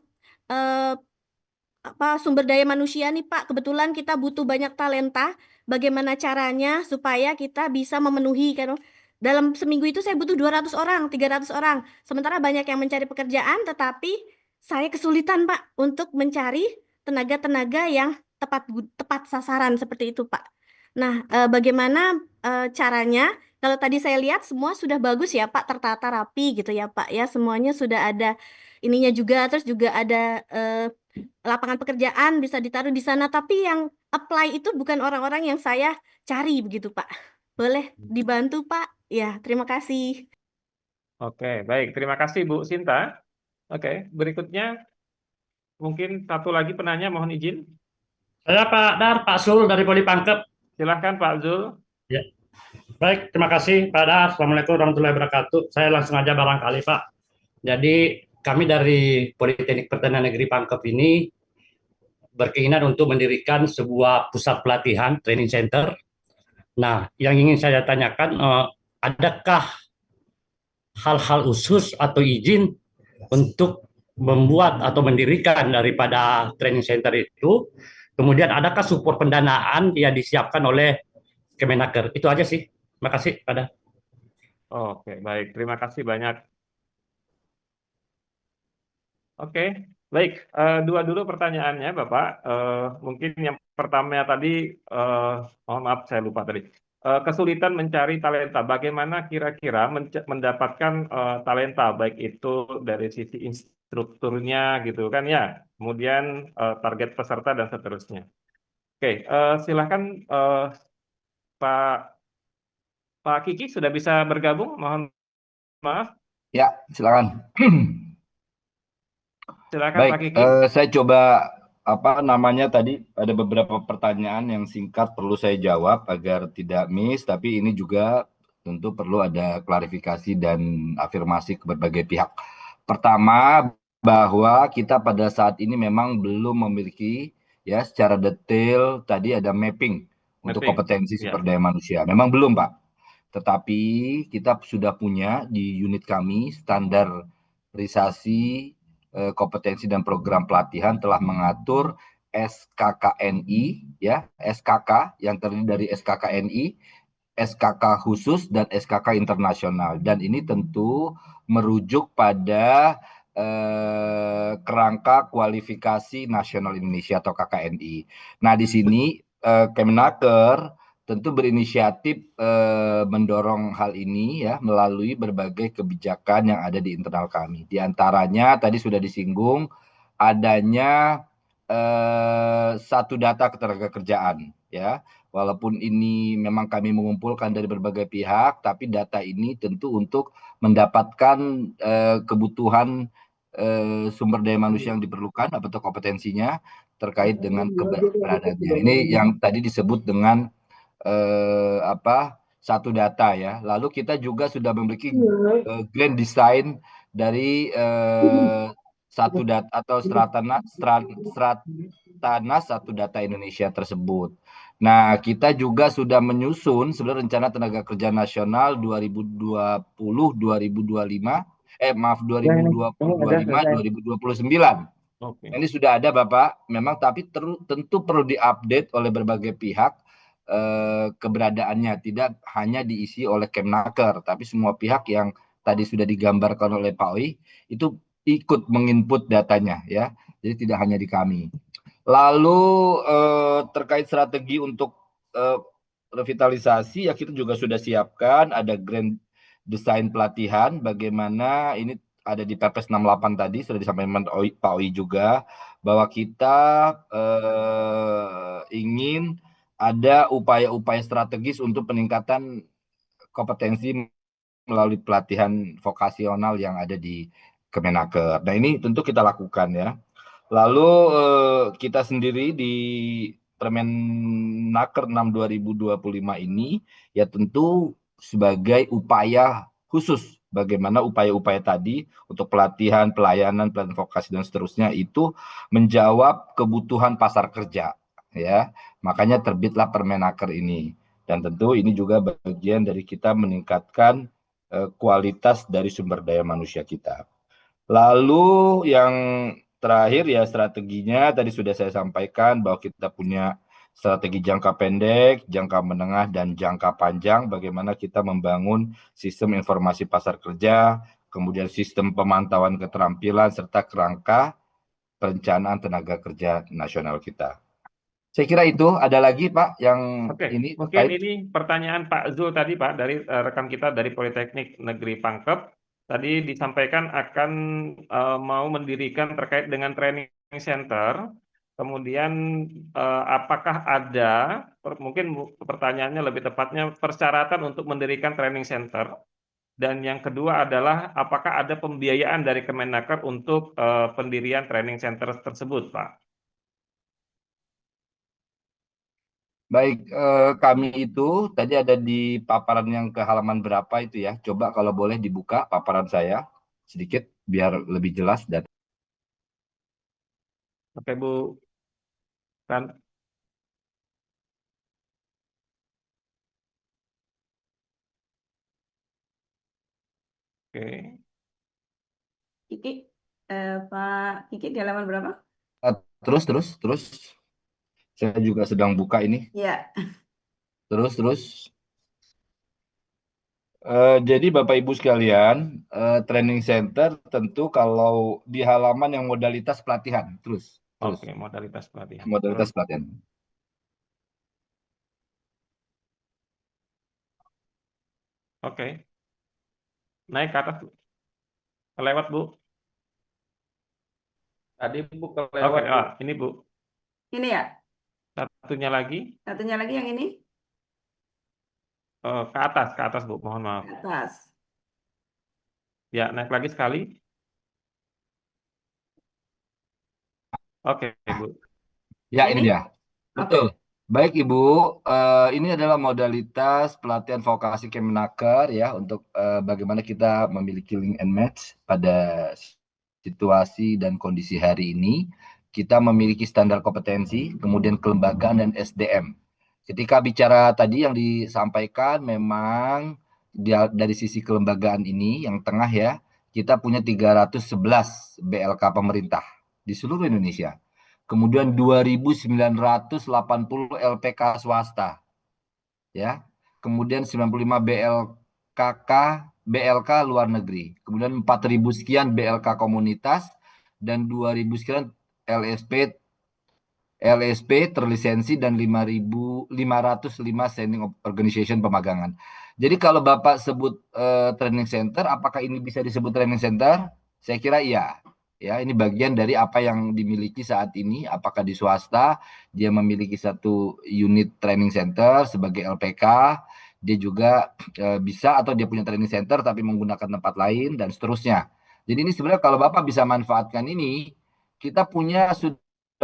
sumber daya manusia nih Pak, kebetulan kita butuh banyak talenta. Bagaimana caranya supaya kita bisa memenuhi, kan dalam seminggu itu saya butuh 200 orang, 300 orang. Sementara banyak yang mencari pekerjaan, tetapi saya kesulitan Pak untuk mencari tenaga-tenaga yang tepat sasaran seperti itu Pak. Nah, bagaimana caranya? Kalau tadi saya lihat semua sudah bagus ya Pak, tertata rapi gitu ya Pak ya, semuanya sudah ada ininya juga, terus juga ada lapangan pekerjaan bisa ditaruh di sana, tapi yang apply itu bukan orang-orang yang saya cari begitu Pak. Boleh dibantu Pak? Ya, terima kasih. Oke, baik, terima kasih Bu Sinta. Oke, berikutnya mungkin satu lagi penanya, mohon izin. Saya Pak Dar, Pak Sul dari Poli Pangkep. Silahkan Pak Zul. Ya. Baik, terima kasih Pak Dar. Assalamualaikum warahmatullahi wabarakatuh. Saya langsung aja barangkali Pak. Jadi kami dari Politeknik Pertanian Negeri Pangkep ini berkeinginan untuk mendirikan sebuah pusat pelatihan training center. Nah, yang ingin saya tanyakan, adakah hal-hal khusus atau izin untuk membuat atau mendirikan daripada training center itu? Kemudian adakah support pendanaan yang disiapkan oleh Kemenaker? Itu aja sih. Terima kasih, Pak Dar. Oke, baik. Terima kasih banyak. Oke, baik. Dua dulu pertanyaannya, Bapak. Mungkin yang pertama tadi, mohon maaf saya lupa tadi. Kesulitan mencari talenta. Bagaimana kira-kira mendapatkan talenta, baik itu dari sisi instrukturnya gitu kan ya, kemudian target peserta dan seterusnya. Oke, silakan Pak Kiki sudah bisa bergabung. Mohon maaf. Ya, silakan. Silakan Baik, Pak Kiki. saya coba tadi ada beberapa pertanyaan yang singkat perlu saya jawab agar tidak miss, tapi ini juga tentu perlu ada klarifikasi dan afirmasi ke berbagai pihak. Pertama, bahwa kita pada saat ini memang belum memiliki ya secara detail tadi ada mapping untuk Mapping, kompetensi ya. sumber daya manusia. Memang belum, Pak. Tetapi kita sudah punya di unit kami standarisasi kompetensi dan program pelatihan telah mengatur SKKNI ya, SKK yang terdiri dari SKKNI, SKK khusus dan SKK internasional, dan ini tentu merujuk pada kerangka kualifikasi nasional Indonesia atau KKNI. Nah, di sini Kemenaker tentu berinisiatif mendorong hal ini ya melalui berbagai kebijakan yang ada di internal kami. Di antaranya tadi sudah disinggung adanya satu data ketenagakerjaan ya. Walaupun ini memang kami mengumpulkan dari berbagai pihak, tapi data ini tentu untuk mendapatkan kebutuhan sumber daya manusia yang diperlukan atau kompetensinya terkait dengan keberadaannya. Ini yang tadi disebut dengan satu data ya. Lalu kita juga sudah memiliki grand design dari satu data atau stratana satu data Indonesia tersebut. Nah, kita juga sudah menyusun sebenarnya rencana tenaga kerja nasional 2020-2025 2020-2029. Oke. Ini sudah ada Bapak, memang tapi tentu perlu diupdate oleh berbagai pihak keberadaannya, tidak hanya diisi oleh Kemenaker, tapi semua pihak yang tadi sudah digambarkan oleh Pak Oi itu ikut menginput datanya ya, jadi tidak hanya di kami. Lalu terkait strategi untuk revitalisasi ya kita juga sudah siapkan, ada grand design pelatihan, bagaimana ini ada di Perpres 68 tadi sudah disampaikan Pak Oi juga bahwa kita ingin ada upaya-upaya strategis untuk peningkatan kompetensi melalui pelatihan vokasional yang ada di Kemenaker. Nah, ini tentu kita lakukan ya. Lalu kita sendiri di Permenaker 6 2025 ini ya tentu sebagai upaya khusus bagaimana upaya-upaya tadi untuk pelatihan, pelayanan vokasi dan seterusnya itu menjawab kebutuhan pasar kerja ya. Makanya terbitlah Permenaker ini. Dan tentu ini juga bagian dari kita meningkatkan kualitas dari sumber daya manusia kita. Lalu yang terakhir ya strateginya tadi sudah saya sampaikan bahwa kita punya strategi jangka pendek, jangka menengah, dan jangka panjang bagaimana kita membangun sistem informasi pasar kerja, kemudian sistem pemantauan keterampilan, serta kerangka perencanaan tenaga kerja nasional kita. Saya kira itu. Ada lagi Pak yang ini mungkin ini pertanyaan Pak Zul tadi Pak dari rekan kita dari Politeknik Negeri Pangkep tadi disampaikan akan mau mendirikan terkait dengan training center. Kemudian apakah ada mungkin pertanyaannya lebih tepatnya persyaratan untuk mendirikan training center, dan yang kedua adalah apakah ada pembiayaan dari Kemenaker untuk pendirian training center tersebut Pak? Baik, kami itu tadi ada di paparan yang ke halaman berapa itu ya. Coba kalau boleh dibuka paparan saya sedikit biar lebih jelas dan Oke, Bu. Kan, oke. Kiki, Pak Kiki di halaman berapa? terus. Saya juga sedang buka ini. Ya, Terus. Jadi Bapak Ibu sekalian, training center tentu kalau di halaman yang modalitas pelatihan. Terus. Oke, modalitas pelatihan. Modalitas Terus, pelatihan. oke. Naik ke atas, Bu. Kelewat, Bu. Tadi Bu Oke, kelewat Bu. ini Bu. ini ya. Satunya lagi, Satunya lagi yang ini ke atas, Bu. Mohon maaf. ke atas. Ya, naik lagi sekali. Oke, Bu. Ya, ini Ini? dia. Betul. Baik Ibu, ini adalah modalitas pelatihan vokasi Kemenaker ya untuk bagaimana kita memiliki link and match pada situasi dan kondisi hari ini. Kita memiliki standar kompetensi, kemudian kelembagaan dan SDM. Ketika bicara tadi yang disampaikan memang dari sisi kelembagaan ini yang tengah ya, kita punya 311 BLK pemerintah di seluruh Indonesia. Kemudian 2.980 LPK swasta. Ya. Kemudian 95 BLK luar negeri. Kemudian 4.000 sekian BLK komunitas dan 2.000 sekian LSP terlisensi dan 5.505 standing organization pemagangan. Jadi kalau Bapak sebut training center, apakah ini bisa disebut training center? Saya kira iya. Ya, ini bagian dari apa yang dimiliki saat ini. Apakah di swasta dia memiliki satu unit training center sebagai LPK, dia juga bisa atau dia punya training center tapi menggunakan tempat lain dan seterusnya. Jadi ini sebenarnya kalau Bapak bisa manfaatkan ini, kita sudah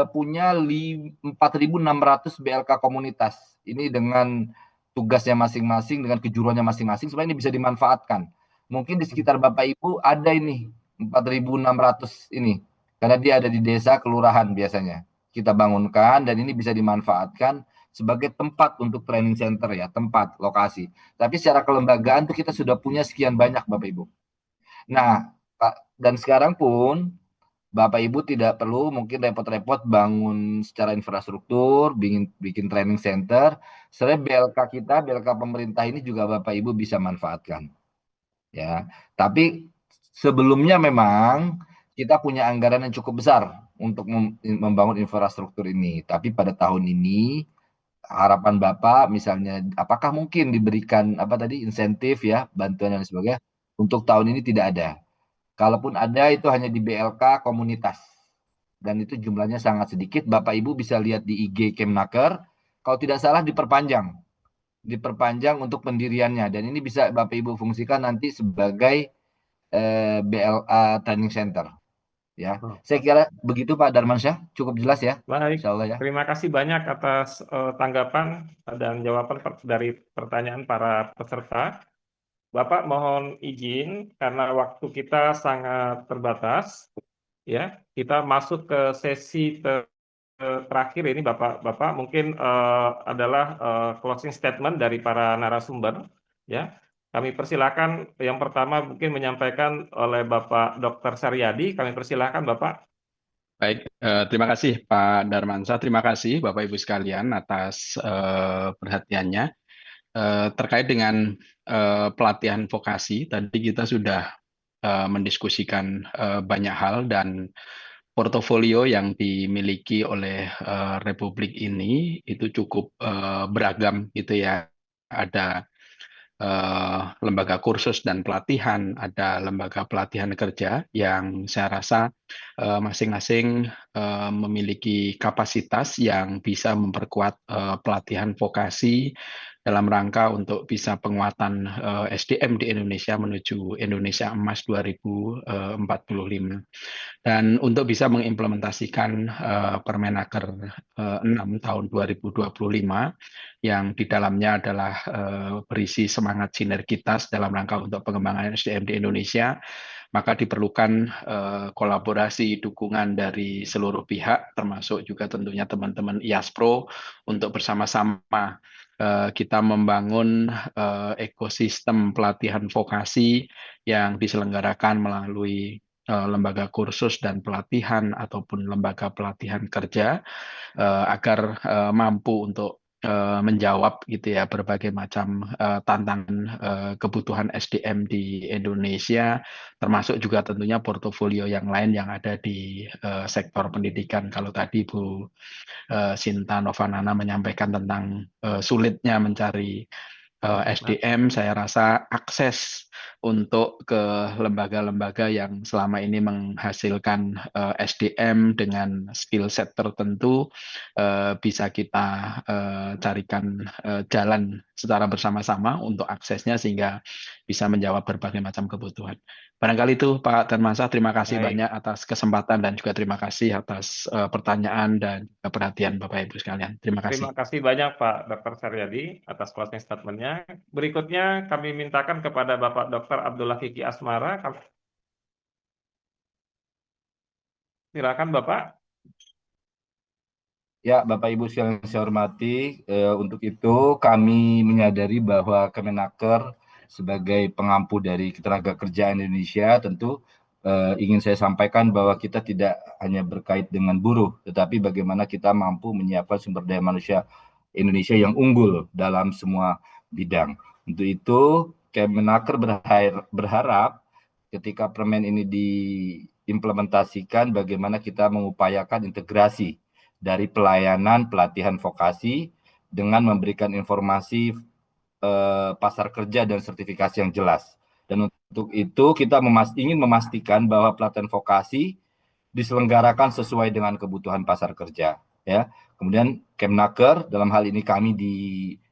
punya 4.600 BLK komunitas. Ini dengan tugasnya masing-masing, dengan kejuruannya masing-masing, sebenarnya ini bisa dimanfaatkan. Mungkin di sekitar Bapak Ibu ada ini 4.600 ini, karena dia ada di desa kelurahan biasanya. Kita bangunkan dan ini bisa dimanfaatkan sebagai tempat untuk training center ya, tempat, lokasi. Tapi secara kelembagaan tuh kita sudah punya sekian banyak Bapak Ibu. Nah, dan sekarang pun Bapak Ibu tidak perlu mungkin repot-repot bangun secara infrastruktur, bikin training center. Sebenarnya BLK kita, BLK pemerintah ini juga Bapak Ibu bisa manfaatkan. Ya, tapi sebelumnya memang kita punya anggaran yang cukup besar untuk membangun infrastruktur ini. Tapi pada tahun ini harapan Bapak misalnya apakah mungkin diberikan insentif ya, bantuan dan sebagainya. Untuk tahun ini tidak ada. Kalaupun ada itu hanya di BLK komunitas. Dan itu jumlahnya sangat sedikit. Bapak Ibu bisa lihat di IG Kemenaker. Kalau tidak salah diperpanjang untuk pendiriannya. Dan ini bisa Bapak Ibu fungsikan nanti sebagai BLA Training Center. Ya, saya kira begitu Pak Darmansyah. Cukup jelas ya. Baik, Insya Allah ya. terima kasih banyak atas tanggapan dan jawaban dari pertanyaan para peserta. Bapak mohon izin karena waktu kita sangat terbatas, ya kita masuk ke sesi terakhir ini Bapak mungkin adalah closing statement dari para narasumber, ya. Kami persilakan yang pertama mungkin menyampaikan oleh Bapak Dr. Saryadi. Kami persilakan Bapak. Baik, terima kasih Pak Darmansyah. Terima kasih Bapak Ibu sekalian atas perhatiannya. Terkait dengan pelatihan vokasi, tadi kita sudah mendiskusikan banyak hal dan portofolio yang dimiliki oleh Republik ini itu cukup beragam gitu ya. Ada lembaga kursus dan pelatihan, ada lembaga pelatihan kerja yang saya rasa masing-masing memiliki kapasitas yang bisa memperkuat pelatihan vokasi dalam rangka untuk bisa penguatan SDM di Indonesia menuju Indonesia Emas 2045. Dan untuk bisa mengimplementasikan Permenaker 6 tahun 2025 yang di dalamnya adalah berisi semangat sinergitas dalam rangka untuk pengembangan SDM di Indonesia, maka diperlukan kolaborasi dukungan dari seluruh pihak, termasuk juga tentunya teman-teman IASPRO untuk bersama-sama kita membangun ekosistem pelatihan vokasi yang diselenggarakan melalui lembaga kursus dan pelatihan ataupun lembaga pelatihan kerja agar mampu untuk menjawab gitu ya berbagai macam tantangan kebutuhan SDM di Indonesia, termasuk juga tentunya portofolio yang lain yang ada di sektor pendidikan. Kalau tadi Bu Sinta Novanana menyampaikan tentang sulitnya mencari SDM, saya rasa akses untuk ke lembaga-lembaga yang selama ini menghasilkan SDM dengan skill set tertentu bisa kita carikan jalan secara bersama-sama untuk aksesnya sehingga bisa menjawab berbagai macam kebutuhan. Barangkali itu Pak Darmansyah, terima kasih Baik. banyak atas kesempatan dan juga terima kasih atas pertanyaan dan perhatian Bapak Ibu sekalian. Terima kasih. Terima kasih banyak Pak Dr. Saryadi atas closing statement-nya. Berikutnya kami mintakan kepada Bapak Dr. Abdullah Kiki Asmara. Silakan Bapak. Ya, Bapak Ibu sekalian saya hormati, untuk itu kami menyadari bahwa Kemenaker sebagai pengampu dari tenaga kerja Indonesia tentu ingin saya sampaikan bahwa kita tidak hanya berkait dengan buruh, tetapi bagaimana kita mampu menyiapkan sumber daya manusia Indonesia yang unggul dalam semua bidang. Untuk itu, Kemenaker berharap ketika permen ini diimplementasikan, bagaimana kita mengupayakan integrasi dari pelayanan pelatihan vokasi dengan memberikan informasi pasar kerja dan sertifikasi yang jelas. Dan untuk itu kita ingin memastikan bahwa pelatihan vokasi diselenggarakan sesuai dengan kebutuhan pasar kerja. Ya. Kemudian Kemenaker dalam hal ini kami di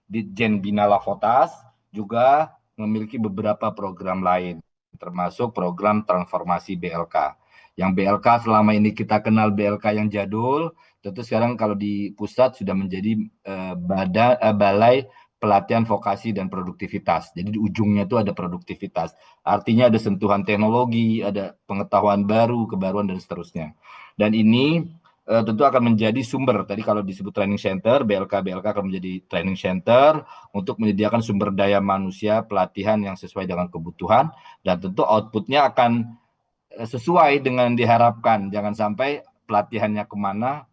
Ditjen Bina Lavotas juga memiliki beberapa program lain, termasuk program transformasi BLK. Yang BLK selama ini kita kenal BLK yang jadul, tentu sekarang kalau di pusat sudah menjadi Balai Pelatihan Vokasi dan Produktivitas. Jadi di ujungnya itu ada produktivitas. Artinya ada sentuhan teknologi, ada pengetahuan baru, kebaruan, dan seterusnya. Dan ini tentu akan menjadi sumber, tadi kalau disebut training center, BLK akan menjadi training center untuk menyediakan sumber daya manusia, pelatihan yang sesuai dengan kebutuhan, dan tentu outputnya akan sesuai dengan diharapkan. Jangan sampai pelatihannya kemana,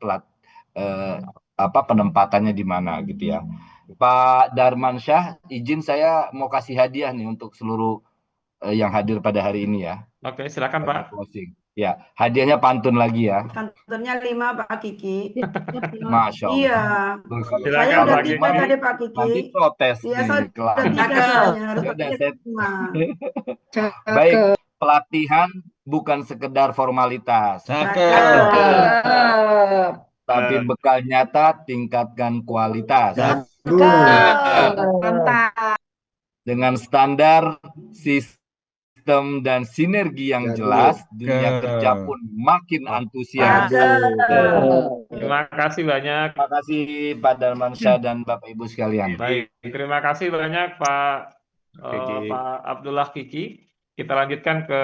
penempatannya di mana gitu ya. Pak Darmansyah, izin saya mau kasih hadiah nih untuk seluruh yang hadir pada hari ini ya. Oke, silakan Pak. Closing. Ya, hadiahnya pantun lagi ya. Pantunnya 5 Pak Kiki. Masya Allah. Iya. Silakan, Saya udah Pak Kiki. tiga tadi Pak Kiki. Nanti protes Iya, nih, saya kelas. udah tiga soalnya. Harus Ya udah, saya... 5. Baik, pelatihan bukan sekedar formalitas. Tapi bekal nyata, tingkatkan kualitas. Mantap. Dengan standar sistem dan sinergi yang jelas, dunia kerja pun makin antusias. Terima kasih banyak. Terima kasih Pak Darmansyah dan Bapak Ibu sekalian. Baik, terima kasih banyak Pak Abdullah Kiki. Kita lanjutkan ke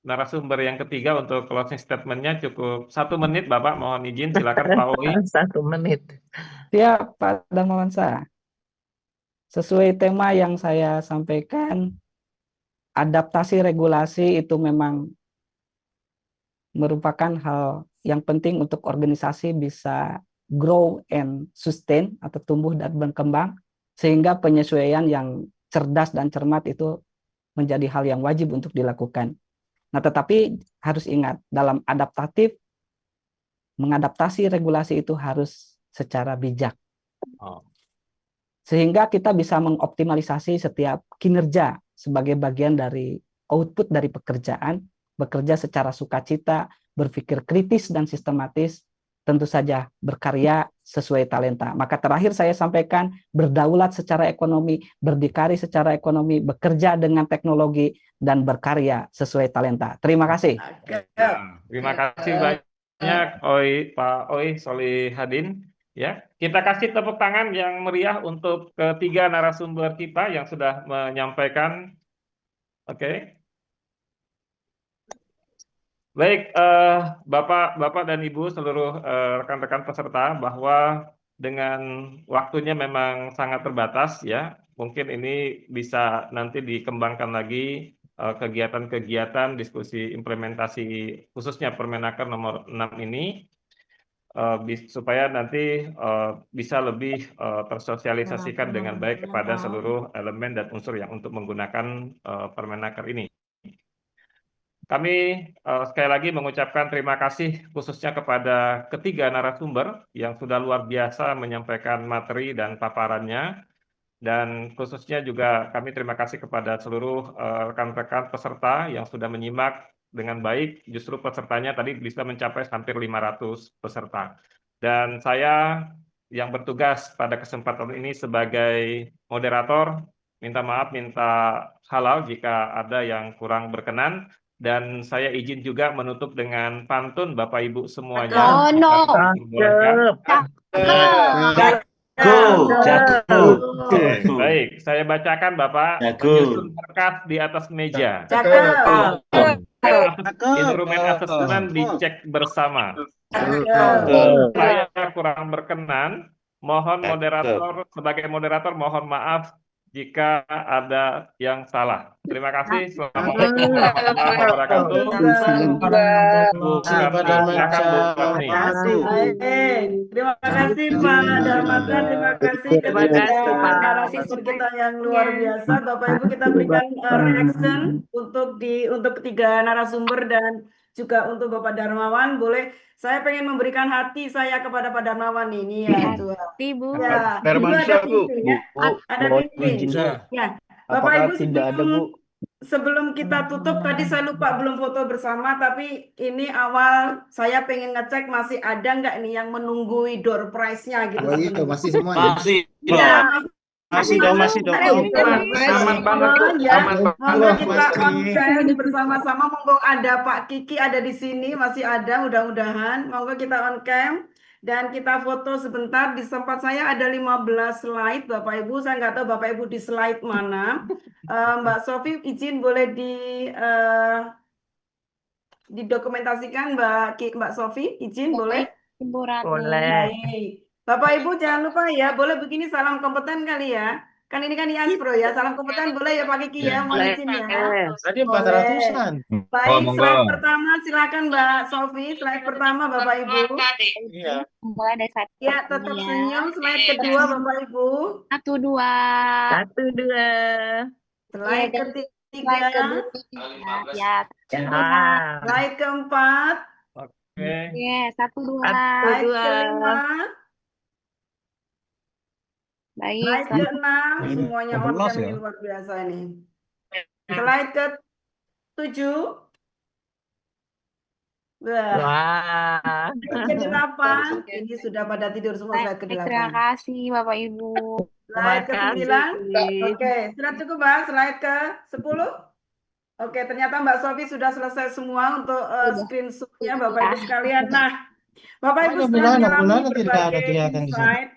narasumber yang ketiga untuk closing statement-nya cukup 1 menit, Bapak. Mohon izin, silakan Pak Owi. 1 menit. Ya, Pak Darmansyah. Sesuai tema yang saya sampaikan, adaptasi regulasi itu memang merupakan hal yang penting untuk organisasi bisa grow and sustain atau tumbuh dan berkembang, sehingga penyesuaian yang cerdas dan cermat itu menjadi hal yang wajib untuk dilakukan. Nah, tetapi harus ingat, dalam adaptatif, mengadaptasi regulasi itu harus secara bijak. Sehingga kita bisa mengoptimalisasi setiap kinerja sebagai bagian dari output dari pekerjaan, bekerja secara sukacita, berpikir kritis dan sistematis, tentu saja berkarya sesuai talenta. Maka terakhir saya sampaikan, berdaulat secara ekonomi, berdikari secara ekonomi, bekerja dengan teknologi, dan berkarya sesuai talenta. Terima kasih. Terima kasih banyak Pak Oi Solihadin. Ya, kita kasih tepuk tangan yang meriah untuk ketiga narasumber kita yang sudah menyampaikan. Oke. Baik, Bapak dan Ibu seluruh rekan-rekan peserta, bahwa dengan waktunya memang sangat terbatas ya. Mungkin ini bisa nanti dikembangkan lagi kegiatan-kegiatan diskusi implementasi khususnya Permenaker nomor 6 ini supaya nanti bisa lebih tersosialisasikan dengan baik kepada seluruh elemen dan unsur yang untuk menggunakan Permenaker ini. Kami sekali lagi mengucapkan terima kasih khususnya kepada ketiga narasumber yang sudah luar biasa menyampaikan materi dan paparannya, dan khususnya juga kami terima kasih kepada seluruh rekan-rekan peserta yang sudah menyimak dengan baik. Justru pesertanya tadi bisa mencapai hampir 500 peserta. Dan saya yang bertugas pada kesempatan ini sebagai moderator, minta maaf, minta halal jika ada yang kurang berkenan. Dan saya izin juga menutup dengan pantun Bapak Ibu semuanya. Oh no. Baik, saya bacakan Bapak menyusun berkas di atas meja. Instrumen asesmen dicek bersama. Saya kurang berkenan, mohon moderator sebagai moderator mohon maaf jika ada yang salah. Terima kasih. Assalamualaikum warahmatullahi wabarakatuh. Terima kasih Pak Darmata, terima kasih kepada narasumber kita yang luar biasa. Bapak Ibu, kita berikan reaction untuk ketiga narasumber dan juga untuk Bapak Darmawan. Boleh, saya pengen memberikan hati saya kepada Pak Darmawan ini ya, Tuhan. Ibu. Ya, itu ada pintunya. Ada pintu. Ya, Bapak Ibu, sebelum kita tutup, tadi saya lupa belum foto bersama, tapi ini awal saya pengen ngecek masih ada nggak nih yang menunggu door prize-nya gitu. Oh itu masih semua. Masih. Ya, Masih dong. Aman banget, ya. aman Monggo banget. kita on-cam bersama-sama. Monggo ada Pak Kiki ada di sini, masih ada mudah-mudahan. Monggo kita on-cam dan kita foto sebentar. Di tempat saya ada 15 slide Bapak Ibu. Saya nggak tahu Bapak Ibu di slide mana. Mbak Sofi izin boleh didokumentasikan Mbak Sofi, izin boleh? Ibu Ratni. Baik. Bapak Ibu jangan lupa ya, boleh begini salam kompeten kali ya. Kan ini kan Iaspro ya, salam kompeten boleh ya Pak Kiki ya, mohon izin ya. Tadi 400-an. Baik, slide pertama silakan Mbak Sofi, slide pertama Bapak Ibu. Iya. Mulai dari satu. Ya, tetap senyum. Slide kedua Bapak Ibu. 1, 2. 1, 2. Slide ketiga. Ya. Slide keempat. Oke. Ya, 1, 2. Slide kelima. Baik. Slide keenam. Semuanya on cam ini luar biasa ini. Slide ke-7. Wah. Ke-8. Ini sudah pada tidur semua slide ke-8. Terima kasih Bapak Ibu. Slide ke-9. Oke, sudah cukup Mbak. Slide ke-10. Oke, ternyata Mbak Sofi sudah selesai semua untuk screenshot-nya Bapak Ibu sekalian. Nah, Bapak Ibu setelah melalui berbagai insight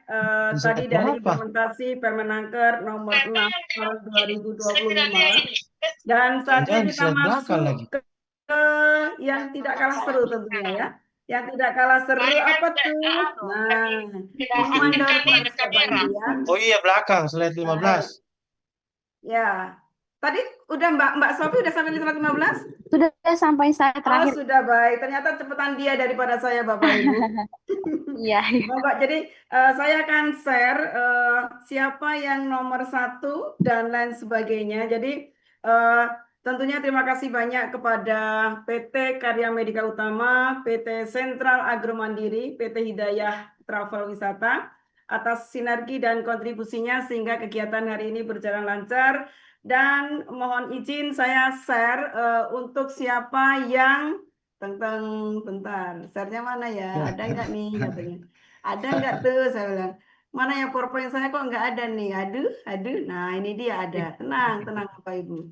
tadi dari implementasi Permenaker nomor 6 tahun 2025, dan saatnya kita masuk ke yang tidak kalah seru tentunya ya. Yang tidak kalah seru apa tuh? Nah, pengumuman door prize Bapak Ibu ya. Oh iya, belakang slide 15. Ya. Tadi udah Mbak Sofi udah sampai di slide 15? Sudah sampai slide terakhir. Oh, sudah baik. Ternyata cepetan dia daripada saya Bapak Ibu. Iya. Bapak, jadi saya akan share siapa yang nomor 1 dan lain sebagainya. Jadi tentunya terima kasih banyak kepada PT Karya Medika Utama, PT Sentral Agro Mandiri, PT Hidayah Travel Wisata atas sinergi dan kontribusinya sehingga kegiatan hari ini berjalan lancar. Dan mohon izin saya share untuk siapa yang bentar. Share-nya mana ya? Ada nggak nih katanya? Ada nggak tuh? Saya bilang. Mana ya PowerPoint saya kok nggak ada nih? Aduh. Nah ini dia ada. Tenang Bapak Ibu.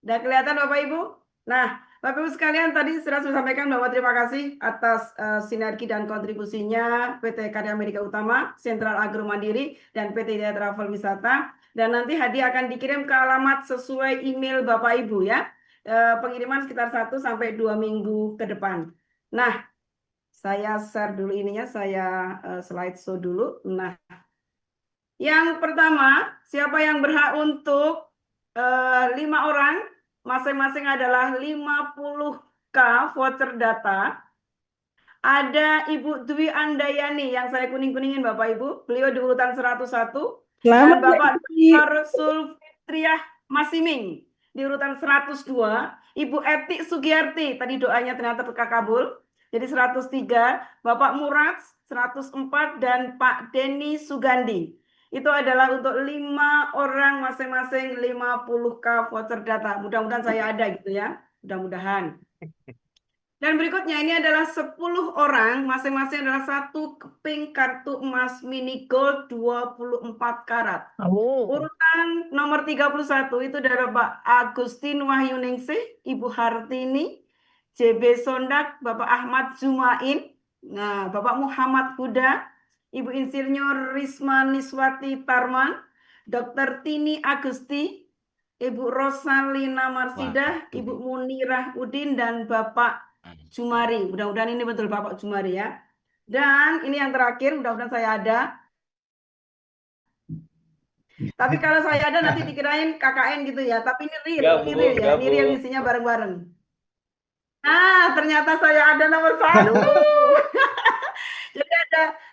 Udah kelihatan Bapak Ibu? Nah, Bapak Ibu sekalian tadi sudah sampaikan bahwa terima kasih atas sinergi dan kontribusinya PT Karya Medica Utama, Sentral Agro Mandiri, dan PT Jaya Travel Wisata. Dan nanti hadiah akan dikirim ke alamat sesuai email Bapak Ibu ya. Pengiriman sekitar 1 sampai 2 minggu ke depan. Nah, saya share dulu ininya, saya slideshow dulu. Nah, yang pertama, siapa yang berhak untuk 5 orang, masing-masing adalah 50K voucher data. Ada Ibu Dwi Andayani yang saya kuning-kuningin Bapak Ibu. Beliau di urutan 101. Dan Bapak Dr. Sulfitriah Masiming di urutan 102. Ibu Etik Sugiyarti, tadi doanya ternyata terkabul. Jadi 103. Bapak Murad 104 dan Pak Denny Sugandi. Itu adalah untuk 5 orang masing-masing 50K voucher data. Mudah-mudahan saya ada gitu ya. Mudah-mudahan. Dan berikutnya ini adalah 10 orang, masing-masing adalah 1 keping kartu emas mini gold 24 karat. Urutan nomor 31 itu dari Pak Agustin Wahyuningsih, Ibu Hartini, JB Sondak, Bapak Ahmad Zumain, nah Bapak Muhammad Huda, Ibu Insinyur Risma Niswati Tarman, Dr. Tini Agusti, Ibu Rosalina Marsidah, Ibu Munirah Udin, dan Bapak Jumari. Mudah-mudahan ini betul Bapak Jumari ya. Dan ini yang terakhir, mudah-mudahan saya ada. Tapi kalau saya ada nanti dikirain KKN gitu ya. Tapi ini real, ini real isinya bareng-bareng. Nah, ternyata saya ada nomor 1. Jadi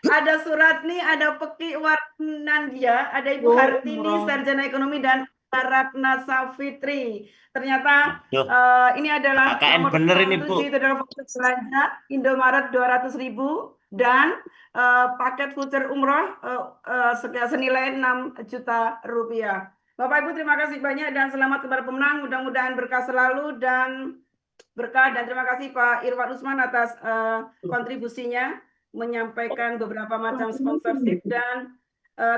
ada Suratni, ada Peki Warnandia, ada Ibu Hartini, Sarjana Ekonomi, dan Ratna Safitri. Ternyata ini adalah KKN bener ini Bu. Itu adalah voucher belanja Indomaret 200.000 dan paket voucher umroh senilai 6 juta rupiah. Bapak Ibu terima kasih banyak dan selamat kepada pemenang. Mudah-mudahan berkah selalu dan berkah, dan terima kasih Pak Irwan Usman atas kontribusinya menyampaikan beberapa macam sponsorship, dan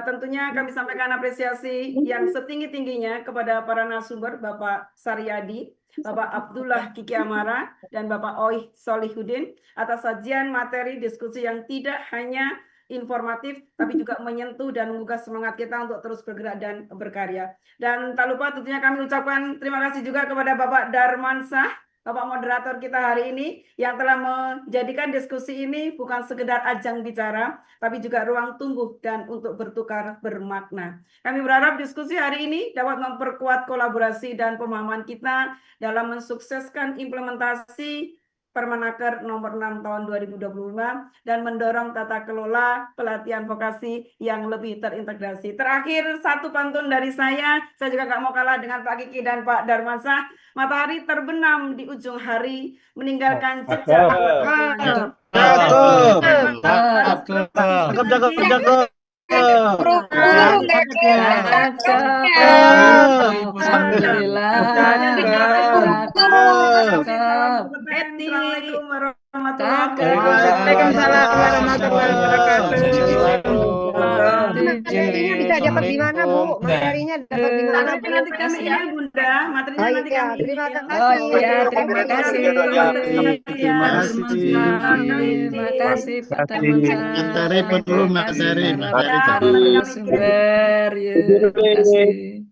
tentunya kami sampaikan apresiasi yang setinggi-tingginya kepada para narasumber Bapak Saryadi, Bapak Abdullah Kiki Amara, dan Bapak Oih Solihudin atas sajian materi diskusi yang tidak hanya informatif tapi juga menyentuh dan menggugah semangat kita untuk terus bergerak dan berkarya. Dan tak lupa tentunya kami ucapkan terima kasih juga kepada Bapak Darmansah, Bapak moderator kita hari ini, yang telah menjadikan diskusi ini bukan sekedar ajang bicara, tapi juga ruang tumbuh dan untuk bertukar bermakna. Kami berharap diskusi hari ini dapat memperkuat kolaborasi dan pemahaman kita dalam mensukseskan implementasi Permenaker nomor 6 tahun 2025 dan mendorong tata kelola pelatihan vokasi yang lebih terintegrasi. Terakhir, satu pantun dari saya juga nggak mau kalah dengan Pak Kiki dan Pak Darmansah. Matahari terbenam di ujung hari, meninggalkan jejak. Waalaikumsalam warahmatullahi wabarakatuh. Materinya bisa dapat di mana, Bu? Materinya dapat di mana? Nanti kami ya, Bunda. Materinya nanti kami. Terima kasih. Terima kasih. Terima kasih Pak Materi perlu materi. kasih.